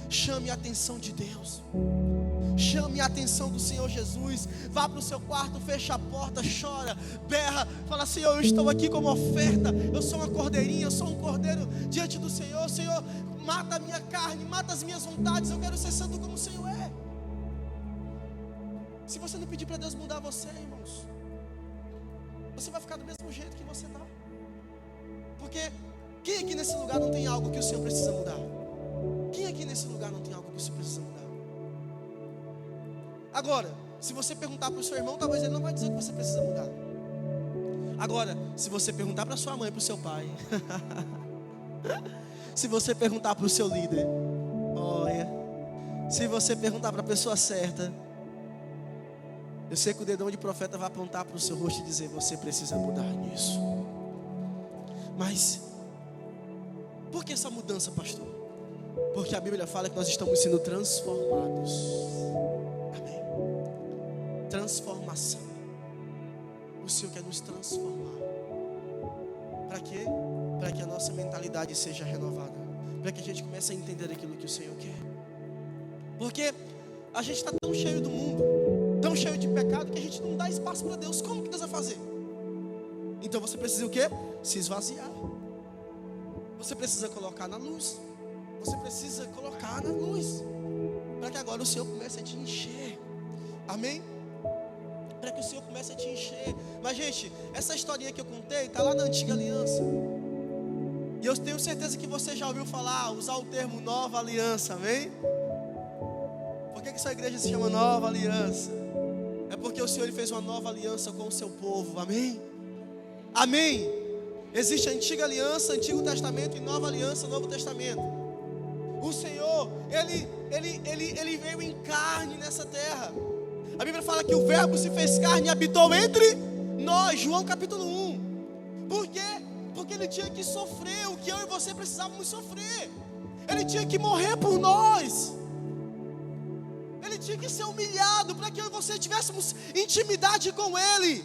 Chame a atenção de Deus. Chame a atenção do Senhor Jesus. Vá para o seu quarto, fecha a porta, chora, berra, fala: Senhor, eu estou aqui como oferta. Eu sou uma cordeirinha, eu sou um cordeiro diante do Senhor. Senhor, mata a minha carne, mata as minhas vontades. Eu quero ser santo como o Senhor é. Se você não pedir para Deus mudar você, irmãos, você vai ficar do mesmo jeito que você está. Porque quem aqui nesse lugar não tem algo que o Senhor precisa mudar? Quem aqui nesse lugar não tem algo que o Senhor precisa mudar? Agora, se você perguntar para o seu irmão, talvez ele não vai dizer que você precisa mudar. Agora, se você perguntar para sua mãe, para o seu pai, se você perguntar para o seu líder, olha, se você perguntar para a pessoa certa, eu sei que o dedão de profeta vai apontar para o seu rosto e dizer: você precisa mudar nisso. Mas por que essa mudança, pastor? Porque a Bíblia fala que nós estamos sendo transformados. Amém. Transformação. O Senhor quer nos transformar. Para quê? Para que a nossa mentalidade seja renovada, para que a gente comece a entender aquilo que o Senhor quer. Porque a gente está tão cheio do mundo, tão cheio de pecado, que a gente não dá espaço para Deus. Como que Deus vai fazer? Então você precisa o quê? Se esvaziar. Você precisa colocar na luz. Você precisa colocar na luz, para que agora o Senhor comece a te encher. Amém? Para que o Senhor comece a te encher. Mas gente, essa historinha que eu contei está lá na Antiga Aliança. E eu tenho certeza que você já ouviu falar, usar o termo Nova Aliança. Amém? Por que sua igreja se chama Nova Aliança? É porque o Senhor fez uma nova aliança com o seu povo. Amém? Amém? Existe a Antiga Aliança, Antigo Testamento, e Nova Aliança, Novo Testamento. O Senhor, Ele veio em carne nessa terra. A Bíblia fala que o Verbo se fez carne e habitou entre nós. João capítulo 1. Por quê? Porque Ele tinha que sofrer o que eu e você precisávamos sofrer. Ele tinha que morrer por nós. Ele tinha que ser humilhado para que eu e você tivéssemos intimidade com Ele.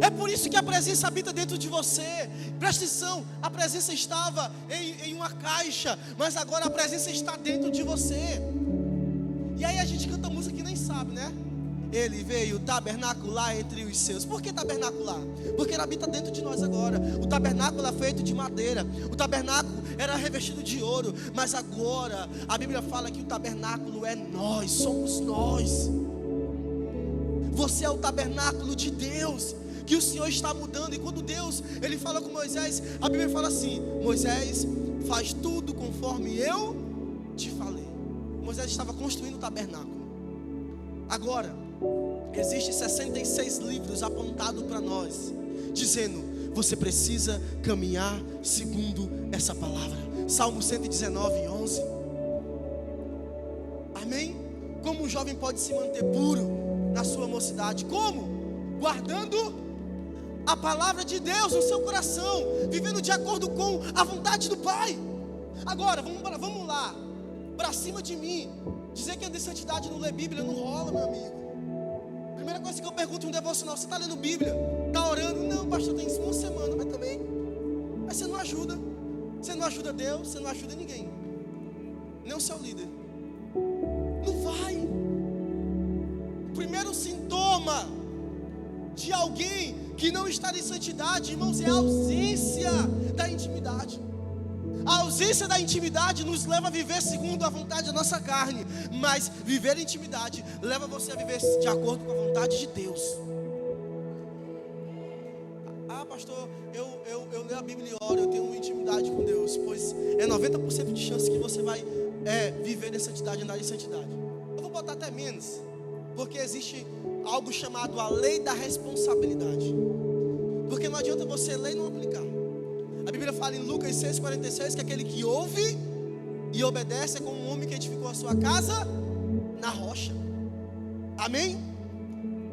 É por isso que a presença habita dentro de você. Presta atenção, a presença estava em uma caixa, mas agora a presença está dentro de você. E aí a gente canta música que nem sabe, né? Ele veio tabernacular entre os seus. Por que tabernacular? Porque ele habita dentro de nós agora. O tabernáculo é feito de madeira. O tabernáculo era revestido de ouro. Mas agora a Bíblia fala que o tabernáculo é nós, somos nós. Você é o tabernáculo de Deus, que o Senhor está mudando. E quando Deus, Ele fala com Moisés, a Bíblia fala assim: Moisés, faz tudo conforme eu te falei. Moisés estava construindo o tabernáculo. Agora, existem 66 livros apontados para nós, dizendo: você precisa caminhar segundo essa palavra. Salmo 119, 11. Amém? Como um jovem pode se manter puro na sua mocidade? Como? Guardando a palavra de Deus no seu coração, vivendo de acordo com a vontade do Pai. Agora, vamos lá, para cima de mim, dizer que anda em santidade não lê Bíblia não rola, meu amigo. Primeira coisa que eu pergunto em um devocional: você está lendo Bíblia? Está orando? Não, pastor, tem isso uma semana, mas também. Mas você não ajuda. Você não ajuda Deus, você não ajuda ninguém, nem o seu líder. Não vai. sintoma de alguém que não está em santidade, irmãos, é a ausência da intimidade. A ausência da intimidade nos leva a viver segundo a vontade da nossa carne, mas viver em intimidade leva você a viver de acordo com a vontade de Deus. Ah, pastor, eu leio a Bíblia e oro, eu tenho uma intimidade com Deus. Pois é 90% de chance que você vai viver em santidade, andar em santidade. Eu vou botar até menos, porque existe algo chamado a lei da responsabilidade. Porque não adianta você ler e não aplicar. A Bíblia fala em Lucas 6,46 que aquele que ouve e obedece é como um homem que edificou a sua casa na rocha. Amém?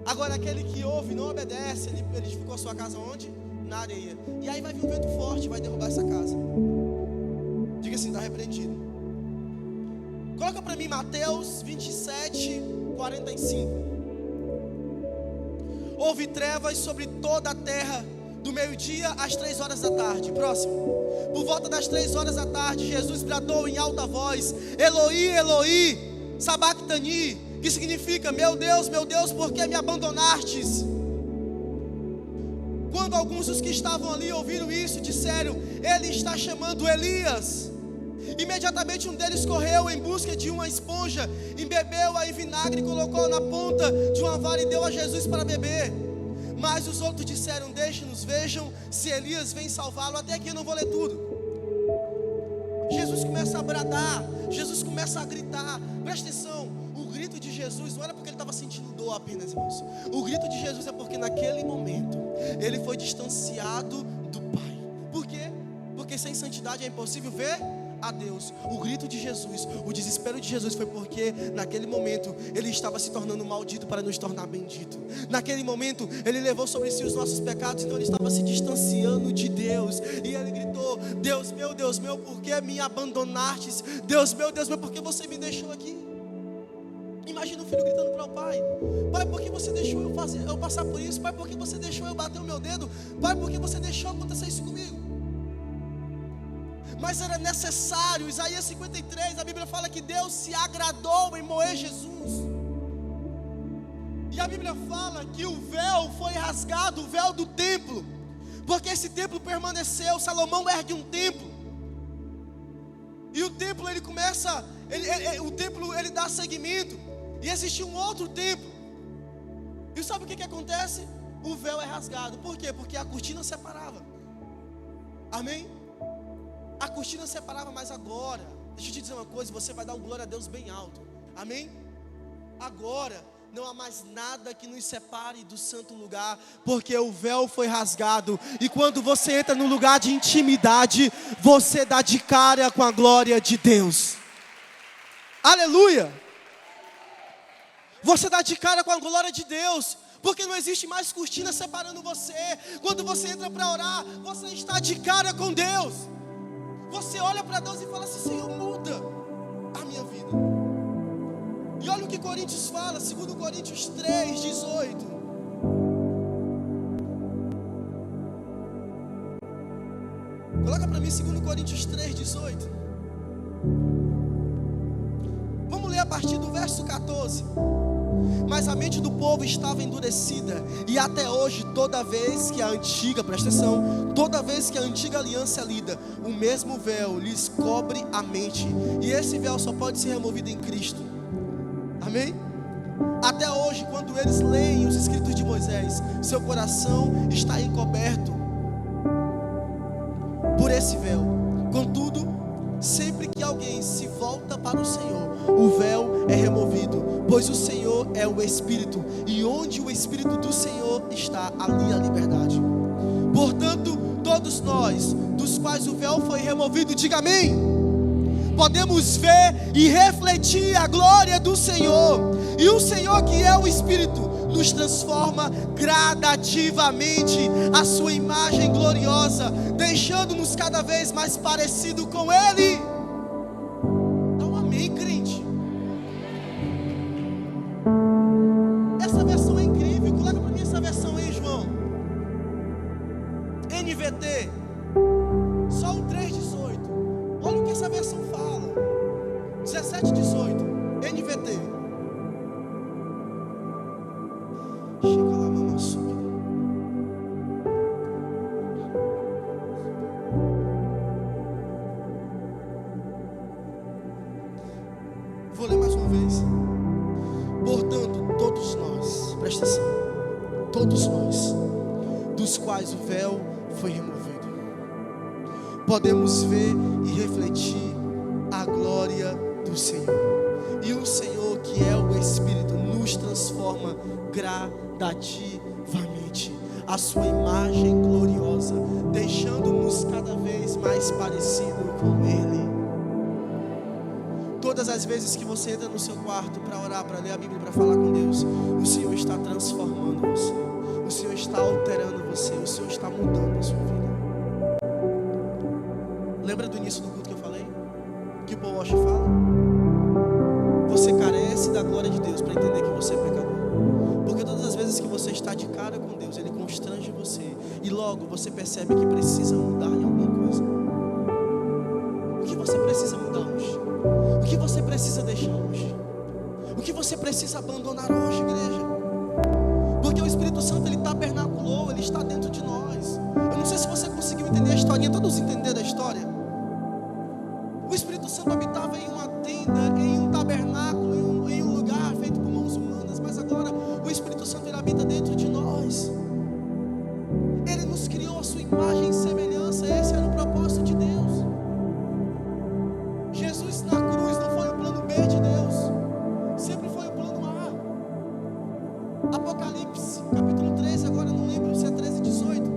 Agora aquele que ouve e não obedece, ele edificou a sua casa onde? Na areia. E aí vai vir um vento forte, vai derrubar essa casa. Diga assim, está repreendido. Coloca para mim Mateus 27:45. Houve trevas sobre toda a terra, do meio-dia às 3 horas da tarde. Próximo. Por volta das 3 horas da tarde, Jesus bradou em alta voz: Eloi, Eloi, sabactani, que significa: meu Deus, por que me abandonastes? Quando alguns dos que estavam ali ouviram isso, disseram: ele está chamando Elias. Imediatamente um deles correu em busca de uma esponja, embebeu-a em vinagre e colocou na ponta de uma vara e deu a Jesus para beber. Mas os outros disseram: deixe-nos, vejam se Elias vem salvá-lo. Até aqui eu não vou ler tudo. Jesus começa a bradar, Jesus começa a gritar. Presta atenção, o grito de Jesus não era porque ele estava sentindo dor apenas, irmãos. O grito de Jesus é porque naquele momento ele foi distanciado do Pai. Por quê? Porque sem santidade é impossível ver a Deus. O grito de Jesus, o desespero de Jesus foi porque naquele momento ele estava se tornando maldito para nos tornar bendito. Naquele momento ele levou sobre si os nossos pecados, então ele estava se distanciando de Deus. E ele gritou: Deus meu, por que me abandonastes? Deus meu, por que você me deixou aqui? Imagina o filho gritando para o pai: Pai, por que você deixou eu passar por isso? Pai, por que você deixou eu bater o meu dedo? Pai, por que você deixou acontecer isso comigo? Mas era necessário. Isaías 53, a Bíblia fala que Deus se agradou em moer Jesus. E a Bíblia fala que o véu foi rasgado, o véu do templo, porque esse templo permaneceu. Salomão ergue um templo, e o templo ele começa, o templo ele dá seguimento, e existe um outro templo. E sabe o que acontece? O véu é rasgado. Por quê? Porque a cortina separava. Amém? A cortina separava, mas agora, deixa eu te dizer uma coisa, você vai dar um glória a Deus bem alto. Amém? Agora não há mais nada que nos separe do santo lugar, porque o véu foi rasgado. E quando você entra no lugar de intimidade, você dá de cara com a glória de Deus. Aleluia! Você dá de cara com a glória de Deus, porque não existe mais cortina separando você. Quando você entra para orar, você está de cara com Deus. Você olha para Deus e fala assim: Senhor, muda a minha vida. E olha o que Coríntios fala, 2 Coríntios 3:18. Coloca para mim 2 Coríntios 3:18. Vamos ler a partir do verso 14. Mas a mente do povo estava endurecida, e até hoje, toda vez que a antiga, presta atenção, toda vez que a antiga aliança é lida, o mesmo véu lhes cobre a mente, e esse véu só pode ser removido em Cristo. Amém? Até hoje, quando eles leem os escritos de Moisés, seu coração está encoberto por esse véu. Contudo, sempre que alguém se volta para o Senhor, o véu é removido, pois o Senhor é o Espírito, e onde o Espírito do Senhor está, ali a liberdade. Portanto, todos nós, dos quais o véu foi removido, diga amém, podemos ver e refletir a glória do Senhor, e o Senhor, que é o Espírito, nos transforma gradativamente à sua imagem gloriosa, deixando-nos cada vez mais parecido com Ele. Dá um amém, crente. Essa versão é incrível. Coloca para mim essa versão aí, João. NVT, só o 3:18. Olha o que essa versão fala. 17:18, NVT. vez. Portanto, todos nós, presta atenção, todos nós, dos quais o véu foi removido, podemos ver e refletir a glória do Senhor. E o Senhor, que é o Espírito, nos transforma gradativamente a sua imagem gloriosa, deixando-nos cada vez mais parecido com Ele. Todas as vezes que você entra no seu quarto para orar, para ler a Bíblia, para falar com Deus, o Senhor está transformando você, o Senhor está alterando você, o Senhor está mudando a sua vida. Lembra do início do culto que eu falei? Que o Paul Washer fala? Você carece da glória de Deus para entender que você é pecador. Porque todas as vezes que você está de cara com Deus, Ele constrange você, e logo você percebe que precisa mudar em alguma coisa. O que você precisa mudar hoje? O que você precisa deixar hoje? O que você precisa abandonar hoje, igreja? Porque o Espírito Santo, Ele tabernaculou, Ele está dentro de nós. Eu não sei se você conseguiu entender a historinha. Todos entenderam a história? O Espírito Santo habitava em uma tenda, em um tabernáculo, em um lugar feito por mãos humanas. Mas agora o Espírito Santo, Ele habita dentro de nós. Ele nos criou a sua imagem e semelhança. Esse era o propósito de Deus. Jesus na cruz não foi o plano B de Deus, sempre foi o plano A. Apocalipse, capítulo 13, agora eu não lembro se é 13 ou 18.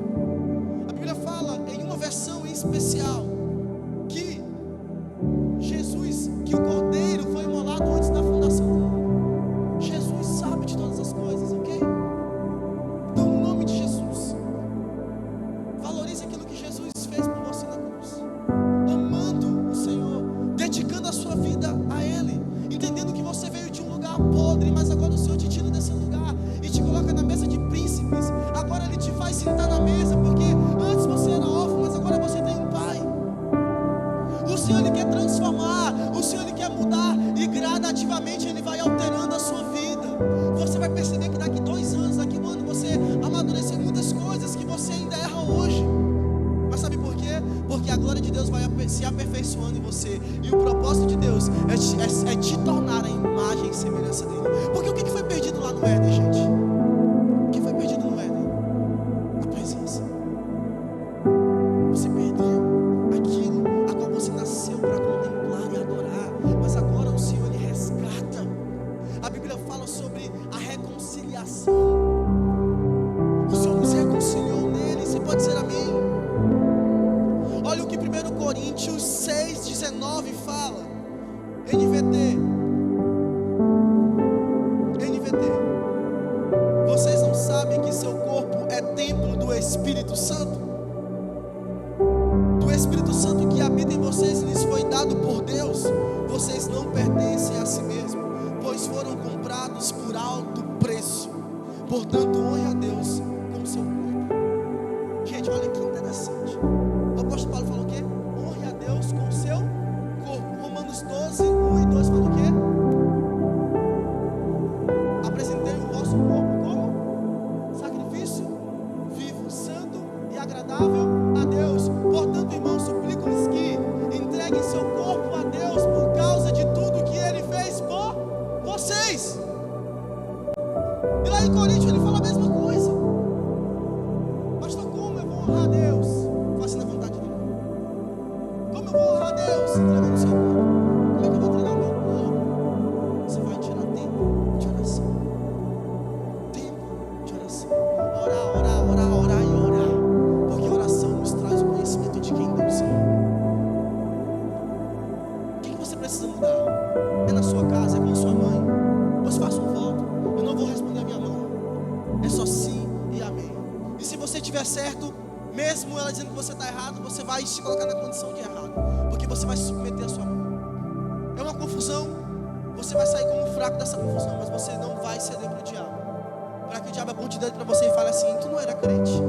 A Bíblia fala em uma versão em especial que Jesus, que o Cordeiro foi imolado antes da fundação do mundo. Jesus sabe de todas as coisas, ok? Então, no nome de Jesus, valorize aquilo que Jesus fez por você na cruz, amando o Senhor, dedicando a sua vida a Ele, entendendo que você veio de um lugar podre, mas agora o Senhor te tira desse lugar e te coloca na mesa de príncipes. Agora Ele te faz sentar na mesa, porque antes você era órfão, mas agora você tem um pai. O Senhor, Ele quer transformar, o Senhor, Ele quer mudar, e gradativamente Ele vai alterando a sua vida. Você vai perceber que daqui 2 anos, daqui 1 ano, você amadurecer muitas coisas que você ainda erra hoje. Mas sabe por quê? Porque a glória de Deus vai se aperfeiçoando em você. E o propósito de Deus é te tornar a imagem e semelhança dele. Porque o que foi perdido lá no Éden, gente? O que foi perdido no Éden? A presença. Você perdeu aquilo a qual você nasceu para contemplar e adorar. Mas agora o Senhor, Ele resgata. A Bíblia fala sobre a reconciliação. O Senhor nos reconciliou nele. Você pode dizer amém? Olha o que 1 Coríntios 6,19 fala. NVT. Vocês não sabem que seu corpo é templo do Espírito Santo? Do Espírito Santo que habita em vocês e lhes foi dado por Deus. Vocês não pertencem a si mesmos, pois foram comprados por alto preço. Portanto, honre a Deus com seu corpo. Gente, olha que interessante. O apóstolo Paulo falou o quê? Honre a Deus com o seu corpo. Romanos 12, 1 e 2 falou o quê? Apresentei o vosso corpo como sacrifício vivo, santo e agradável a Deus. Portanto, irmãos, suplico-lhes que entreguem seu corpo a Deus por causa de tudo que Ele fez por vocês. E lá em Coríntios ele fala a mesma coisa. Pastor, como eu vou honrar a Deus? Fazendo a vontade dele. Como eu vou honrar a Deus? Entregando o seu corpo. Como é que eu vou entregar o meu corpo? Você vai tirar tempo de oração. Tempo de oração. Orar e orar. Porque a oração nos traz o conhecimento de quem Deus é. O que você precisa mudar? É na sua casa, é com a sua mãe. Você faça um voto. Eu não vou responder a minha mãe. É só sim e amém. E se você estiver certo, mesmo ela dizendo que você está errado, você vai se colocar na condição de errado, porque você vai se submeter a sua mãe. É uma confusão. Você vai sair como fraco dessa confusão, mas você não vai ceder para o diabo, para que o diabo aponte o dedo para você e fale assim: tu não era crente.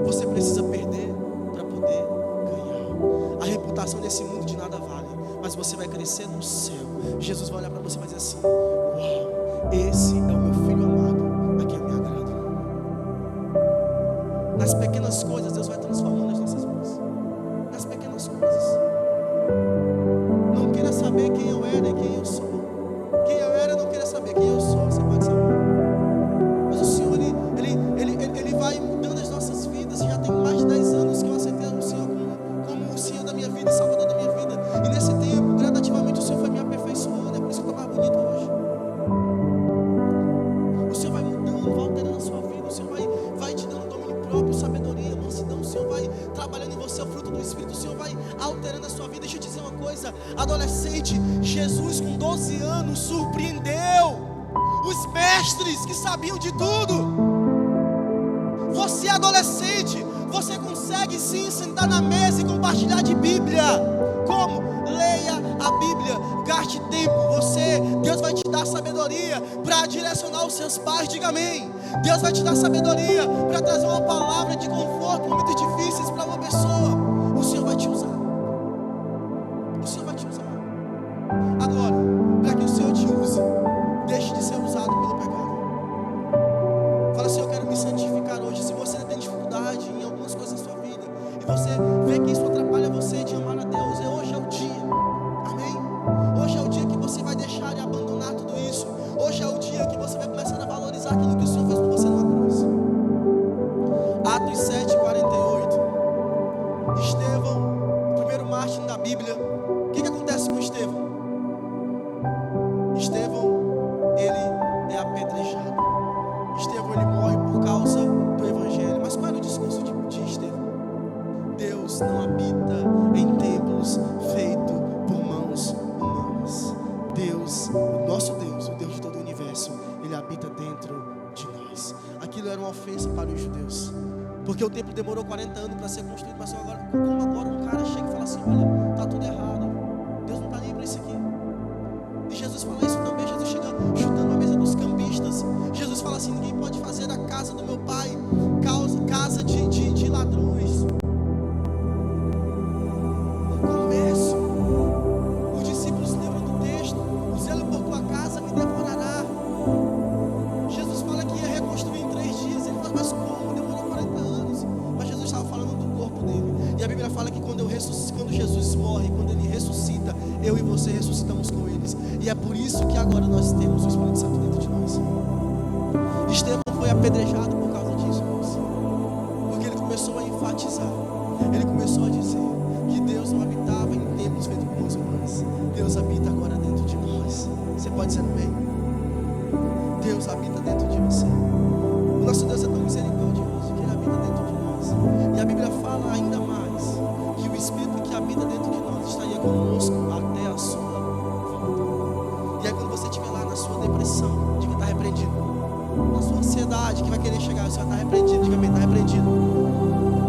Você precisa perder para poder ganhar. A reputação desse mundo de nada vale, mas você vai crescer no céu. Jesus vai olhar para você e vai dizer assim: uau, esse é o meu filho amado, a quem eu me agrado. Nas pequenas coisas Deus vai transformando as nossas vidas. Nas pequenas coisas. Não queira saber saber quem eu era e quem eu sou. Quem eu era não queria saber quem eu sou. Você pode saber. Mas o Senhor, Ele vai mudando as nossas vidas. Já tem mais de 10 anos que eu aceitei o Senhor como o Senhor da minha vida e Salvador da minha vida. E nesse tempo, gradativamente, o Senhor foi me aperfeiçoando. É por isso que eu estou mais bonito hoje. O Senhor vai mudando, vai alterando a sua vida. O Senhor vai te dando domínio próprio, sabedoria, mansidão. O Senhor vai trabalhando em você o fruto do Espírito. O Senhor vai alterando a sua vida. Deixa eu te dizer uma coisa. Adolescente, Jesus com 12 anos surpreendeu os mestres que sabiam de tudo. Você é adolescente, você consegue sim sentar na mesa e compartilhar de Bíblia. Como? Leia a Bíblia, gaste tempo. Deus vai te dar sabedoria para direcionar os seus pais. Diga amém. Deus vai te dar sabedoria para trazer uma palavra de conforto em momentos difíceis para uma pessoa. O Senhor vai te usar. O Senhor vai te usar. Agora, para que o Senhor te use, deixe de ser usado pelo pecado. Fala assim: eu quero me santificar hoje. Se você tem dificuldade em algumas coisas da sua vida e você vê que isso atrapalha você de amar a Deus, hoje é o dia. Amém? Hoje é o dia que você vai deixar de abandonar tudo isso. Hoje é o dia que você vai começar a valorizar aquilo que o Senhor fez por você na cruz. Atos 7:48. Estevão, o primeiro mártir da Bíblia. O que acontece com Estevão? Estevão, ele é apedrejado. Estevão, ele morre por causa do Evangelho. Mas qual era o discurso de Estevão? Deus não habita em templos feitos por mãos humanas. Deus, o nosso Deus, o Deus de todo o universo, Ele habita dentro de nós. Aquilo era uma ofensa para os judeus, porque o templo demorou 40 anos para ser construído. Mas como agora um cara chega e fala assim: olha, está tudo errado, Deus não está nem para isso aqui. E Jesus fala isso também. Jesus chega chutando a mesa dos cambistas. Jesus fala assim: ninguém pode fazer da casa do meu pai casa de ladrões. O comércio. Os discípulos lembram do texto: o zelo por tua casa me devorará. Jesus fala que ia reconstruir em 3 dias. Ele fala: mas como? Demorou 40 anos. Mas Jesus estava falando do corpo dele. E a Bíblia fala que quando Jesus morre, quando ele ressuscita, eu e você ressuscitamos com eles. E é por isso que agora nós temos o Espírito Santo dentro de nós. Estevão foi apedrejado por causa disso, irmãos. Porque ele começou a enfatizar. Ele começou a dizer que Deus não habitava em templos feitos por mãos humanas. Deus habita agora dentro de nós. Você pode dizer amém? Deus habita dentro de você. O nosso Deus é tão misericordioso que Ele habita dentro de nós. E a Bíblia fala ainda mais que o Espírito que habita dentro de nós estaria conosco até a sua volta. E aí quando você estiver lá na sua depressão, diga: está repreendido. Na sua ansiedade que vai querer chegar, você vai estar repreendido. Diga: bem, está repreendido.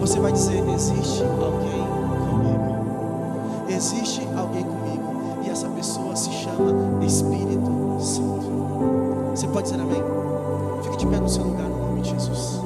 Você vai dizer: existe alguém comigo. Existe alguém comigo. E essa pessoa se chama Espírito Santo. Você pode dizer amém? Fique de pé no seu lugar, no nome de Jesus.